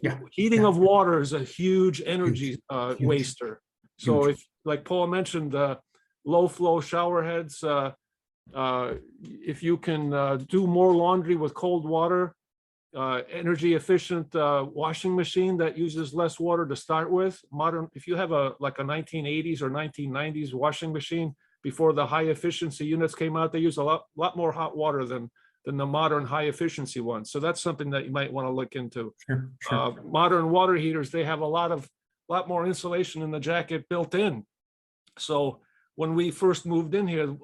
Yeah, Heating yeah. of water is a huge energy huge, waster. So huge. if, like Paul mentioned, low flow shower heads, if you can do more laundry with cold water, energy efficient washing machine that uses less water to start with. Modern, if you have like a 1980s or 1990s washing machine before the high efficiency units came out, they use a lot more hot water than the modern high efficiency ones. So that's something that you might want to look into. Sure, sure. Modern water heaters, they have a lot more insulation in the jacket built in. So when we first moved in here,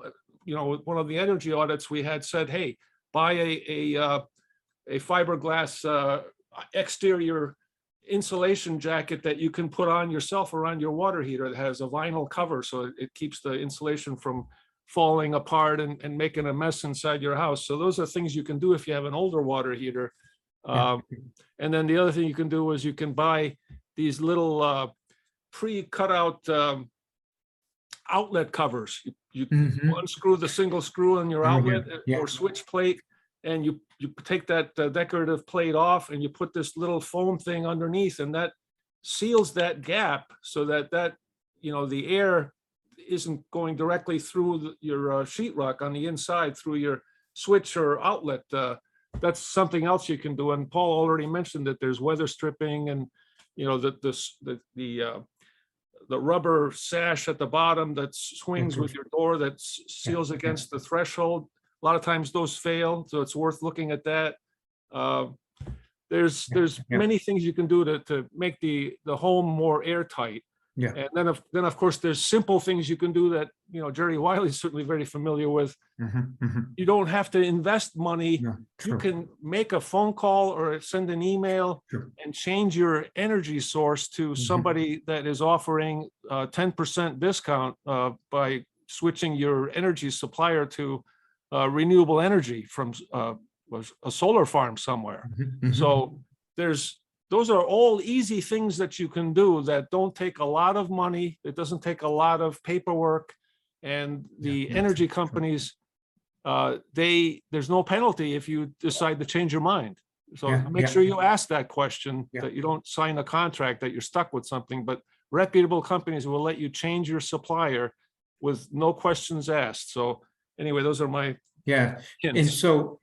one of the energy audits we had said, hey, buy a fiberglass exterior insulation jacket that you can put on yourself around your water heater that has a vinyl cover, so it keeps the insulation from falling apart and making a mess inside your house. So those are things you can do if you have an older water heater. Yeah. And then the other thing you can do is you can buy these little pre-cut out outlet covers. You Mhm. unscrew the single screw on your Oh, yeah, outlet yeah. or switch plate, and you take that decorative plate off and you put this little foam thing underneath, and that seals that gap so that the air isn't going directly through your sheetrock on the inside through your switch or outlet. That's something else you can do. And Paul already mentioned that there's weather stripping and the rubber sash at the bottom that swings with your door that seals against the threshold. A lot of times those fail, so it's worth looking at that. There's Yeah. many things you can do to make the home more airtight. Yeah. And then of course there's simple things you can do that Jerry Wiley's certainly very familiar with. Mhm, mhm. You don't have to invest money. Yeah, You true. can make a phone call or send an email Sure. and change your energy source to somebody that is offering a 10% discount by switching your energy supplier to renewable energy from a solar farm somewhere. Mhm, mhm. So those are all easy things that you can do that don't take a lot of money. It doesn't take a lot of paperwork. And the Yeah, energy true. companies, there's no penalty if you decide to change your mind. So Yeah, make yeah. sure you ask that question, Yeah. that you don't sign a contract that you're stuck with something, but reputable companies will let you change your supplier with no questions asked. So anyway, those are my Yeah, and hints. so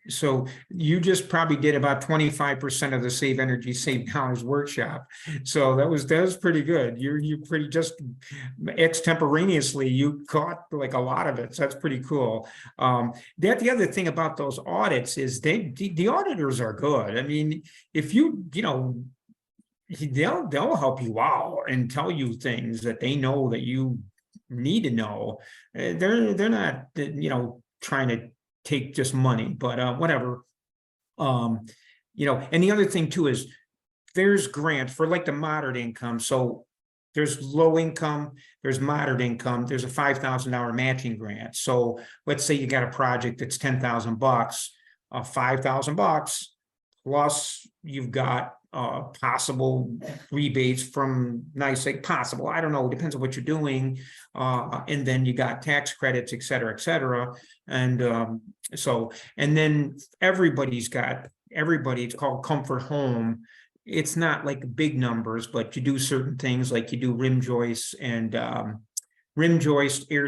you just probably did about 25% of the Save Energy, Save Dollars workshop. So that was pretty good. You pretty just extemporaneously, you caught like a lot of it. So that's pretty cool. The other thing about those audits is the auditors are good. I mean, if they'll help you out and tell you things that they know that you need to know. They're not trying to take just money, but whatever. And the other thing too is there's grants for like the moderate income. So there's low income, there's moderate income, there's a $5,000 matching grant. So let's say you got a project that's $10,000, $5,000 plus you've got possible rebates from possible, I don't know, depends on what you're doing. And then you got tax credits, et cetera, et cetera. And and then it's called Comfort Home. It's not like big numbers, but you do certain things like you do rim joists and air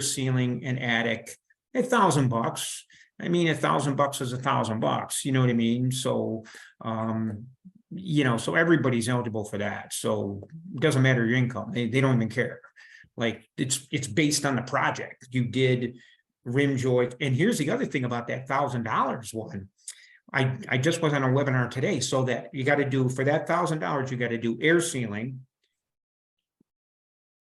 sealing and attic, $1,000. I mean, $1,000 is $1,000, you know what I mean? So, so everybody's eligible for that. So it doesn't matter your income. They don't even care. Like it's based on the project. You did rim joist. And here's the other thing about that $1,000 one. I just was on a webinar today, so that you got to do for that $1,000, you got to do air sealing,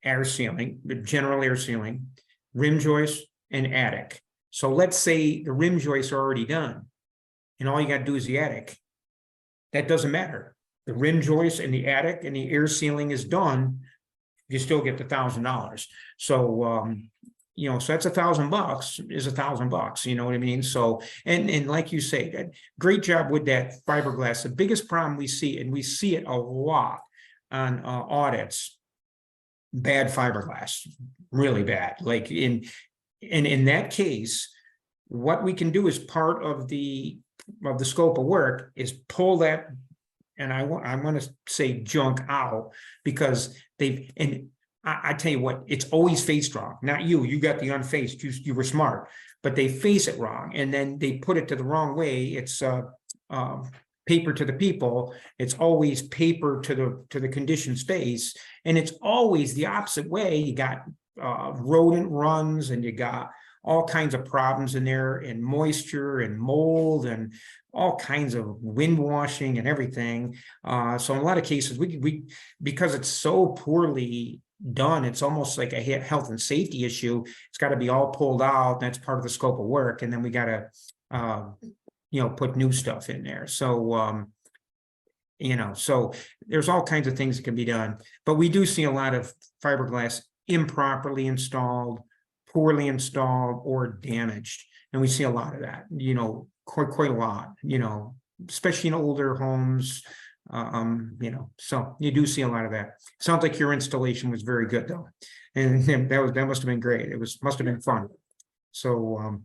the general air sealing, rim joist, and attic. So let's say the rim joists are already done, and all you got to do is the attic. That doesn't matter. The rim joist and the attic and the air sealing is done. You still get the $1,000. So you know, so that's $1,000 is $1,000, you know what I mean? So, and like you say, that great job with that fiberglass. The biggest problem we see, and we see it a lot on audits, bad fiberglass, really bad. Like in that case, what we can do as part of the scope of work is pull that, and I want to say junk out, because I tell you what, it's always faced wrong. Not you. You got the unfaced. You were smart, but they face it wrong, and then they put it to the wrong way. It's paper to the people. It's always paper to the conditioned space, and it's always the opposite way. You got rodent runs, and you got all kinds of problems in there, and moisture and mold and all kinds of wind washing and everything. So in a lot of cases, we because it's so poorly done, it's almost like a health and safety issue. It's got to be all pulled out. That's part of the scope of work, and then we got to you know, put new stuff in there. So you know, so there's all kinds of things that can be done, but we do see a lot of fiberglass improperly installed, poorly installed, or damaged, and we see a lot of that, you know, quite a lot, you know, especially in older homes. You know, so you do see a lot of that. Sounds like your installation was very good though, and that must have been great. It must have been fun. So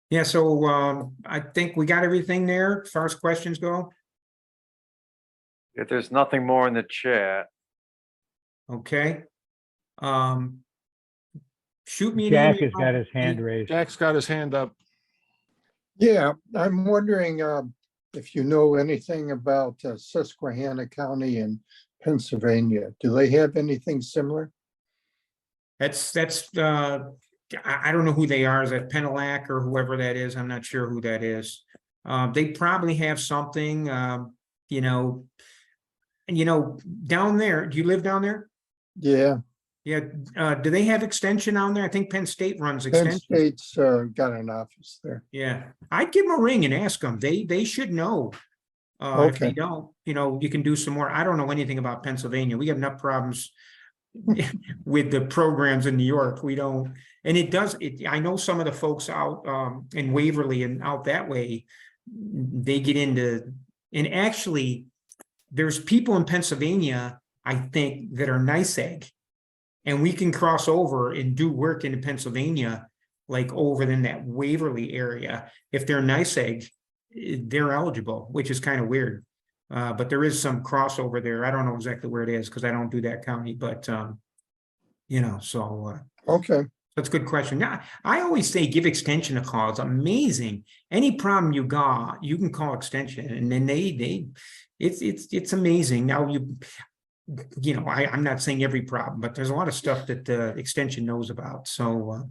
yeah, so I think we got everything there as far as questions go. If there's nothing more in the chat, Okay. Shoot me an Jack has email. got his hand raised. Jack's got his hand up. Yeah, I'm wondering if you know anything about Susquehanna County in Pennsylvania. Do they have anything similar? That's I don't know who they are. Is that Penelac or whoever that is? I'm not sure who that is. They probably have something, you know, and you know, down there, do you live down there? Yeah, Yeah. Do they have extension down there? I think Penn State runs Penn extension. State's got an office there. Yeah, I'd give them a ring and ask them. They should know. If they Okay. don't, you know, you can do some more. I don't know anything about Pennsylvania. We got enough problems with the programs in New York. We don't, and I know some of the folks out in Waverly and out that way, they get into, and actually there's people in Pennsylvania, I think, that are NYSEG, and we can cross over and do work in Pennsylvania, like over in that Waverly area. If they're NYSEG, they're eligible, which is kind of weird. But there is some crossover there. I don't know exactly where it is because I don't do that county, but you know, so Okay, that's a good question. Now, I always say give extension a call. It's amazing. Any problem you got, you can call extension, and then it's amazing. Now you know, I'm not saying every problem, but there's a lot of stuff that the extension knows about. So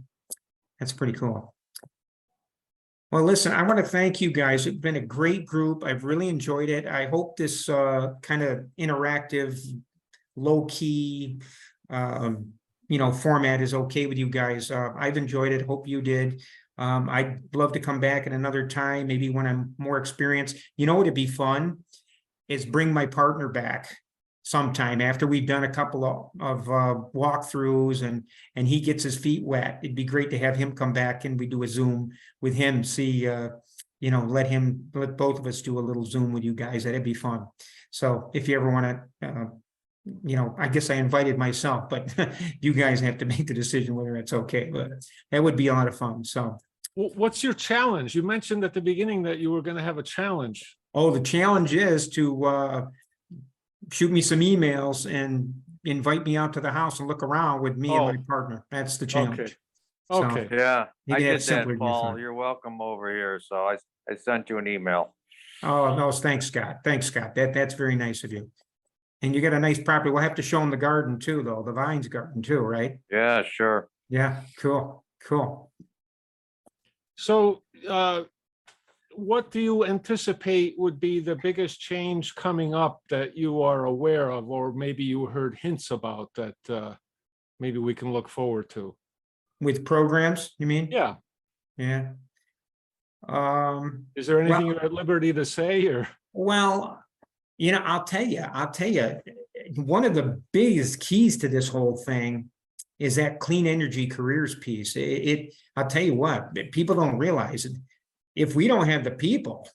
that's pretty cool. Well, listen, I want to thank you guys. It's been a great group. I've really enjoyed it. I hope this kind of interactive, low-key, you know, format is okay with you guys. I've enjoyed it. Hope you did. I'd love to come back at another time, maybe when I'm more experienced. You know, what'd be fun is bring my partner back sometime after we've done a couple of walkthroughs and he gets his feet wet. It'd be great to have him come back and we do a Zoom with him, see, you know, let both of us do a little Zoom with you guys. That'd be fun. So if you ever want to, you know, I guess I invited myself, but you guys have to make the decision whether it's okay, but that would be a lot of fun. So. What's your challenge? You mentioned at the beginning that you were going to have a challenge. Oh, the challenge is to shoot me some emails and invite me out to the house and look around with me and my partner. That's the challenge. Okay. yeah, Maybe I that's did that, simpler to be Paul. fun. You're welcome over here. So I sent you an email. Oh, no, thanks, Scott. Thanks, Scott. That's very nice of you. And you got a nice property. We'll have to show them the garden too, though, the vines garden too, right? Yeah, sure. Yeah, cool. So what do you anticipate would be the biggest change coming up that you are aware of, or maybe you heard hints about that maybe we can look forward to? With programs, you mean? Yeah. Yeah. Is there anything you're at liberty to say, or? Well, you know, I'll tell you, one of the biggest keys to this whole thing is that clean energy careers piece. I'll tell you what, people don't realize it. If we don't have the people,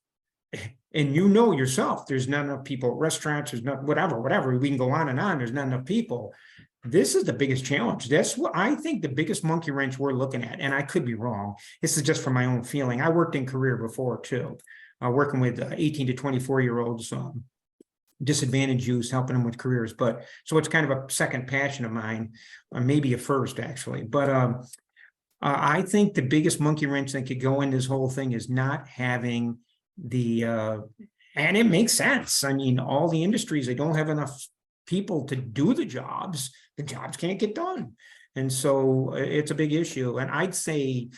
and you know yourself, there's not enough people at restaurants, there's not, whatever, we can go on and on, there's not enough people. This is the biggest challenge. That's what I think the biggest monkey wrench we're looking at, and I could be wrong. This is just from my own feeling. I worked in career before too, working with 18 to 24-year-olds, disadvantaged youth, helping them with careers. But so it's kind of a second passion of mine, or maybe a first actually. But I think the biggest monkey wrench that could go in this whole thing is not having the, and it makes sense. I mean, all the industries, they don't have enough people to do the jobs can't get done. And so it's a big issue. And I'd say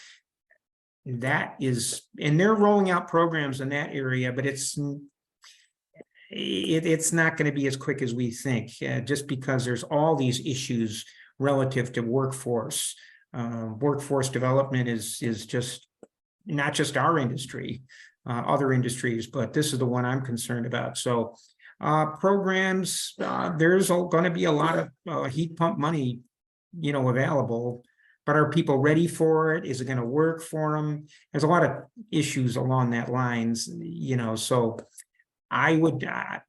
that is, and they're rolling out programs in that area, but it's not going to be as quick as we think, just because there's all these issues relative to workforce. Workforce development is just not just our industry, other industries, but this is the one I'm concerned about. So programs, there's going to be a lot of heat pump money, available, but are people ready for it? Is it going to work for them? There's a lot of issues along that lines, so I would, I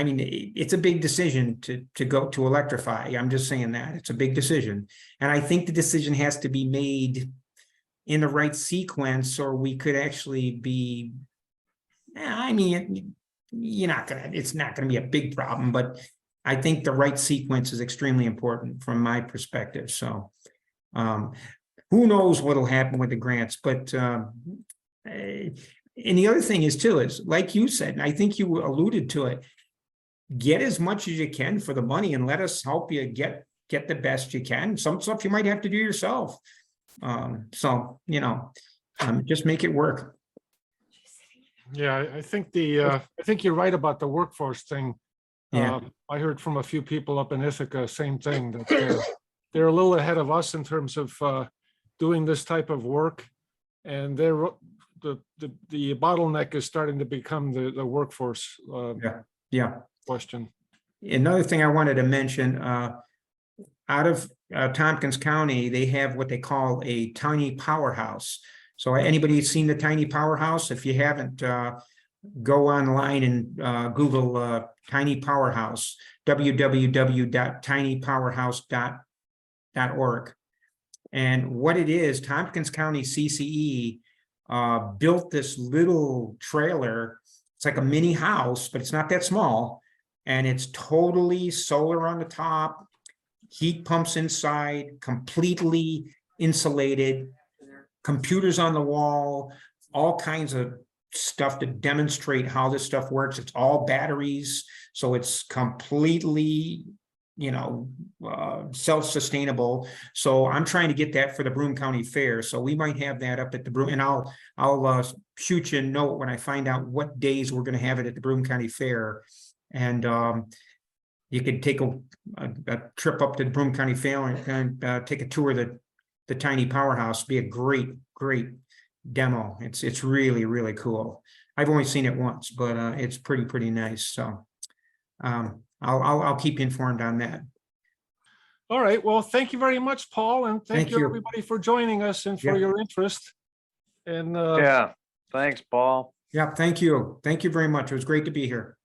mean, it's a big decision to go to electrify. I'm just saying that it's a big decision. And I think the decision has to be made in the right sequence, or we could actually be, I mean, it's not going to be a big problem, but I think the right sequence is extremely important from my perspective. So who knows what'll happen with the grants, but and the other thing is too, is like you said, and I think you alluded to it, get as much as you can for the money and let us help you get the best you can. Some stuff you might have to do yourself. Just make it work. Yeah, I think I think you're right about the workforce thing. Yeah. I heard from a few people up in Ithaca, same thing, that they're a little ahead of us in terms of doing this type of work. And the bottleneck is starting to become the workforce question. Another thing I wanted to mention, out of Tompkins County, they have what they call a tiny powerhouse. So anybody seen the tiny powerhouse? If you haven't, go online and Google tiny powerhouse, www.tinypowerhouse.org. And what it is, Tompkins County CCE built this little trailer. It's like a mini house, but it's not that small. And it's totally solar on the top, heat pumps inside, completely insulated, computers on the wall, all kinds of stuff to demonstrate how this stuff works. It's all batteries, so it's completely, self-sustainable. So I'm trying to get that for the Broome County Fair. So we might have that up at the Broome, and I'll shoot you a note when I find out what days we're going to have it at the Broome County Fair. And you could take a trip up to the Broome County Fair and take a tour of the tiny powerhouse. Be a great demo. It's really, really cool. I've only seen it once, but it's pretty nice. So I'll keep you informed on that. All right. Well, thank you very much, Paul, and thank you everybody for joining us and for your interest. And yeah, thanks, Paul. Yeah, thank you. Thank you very much. It was great to be here.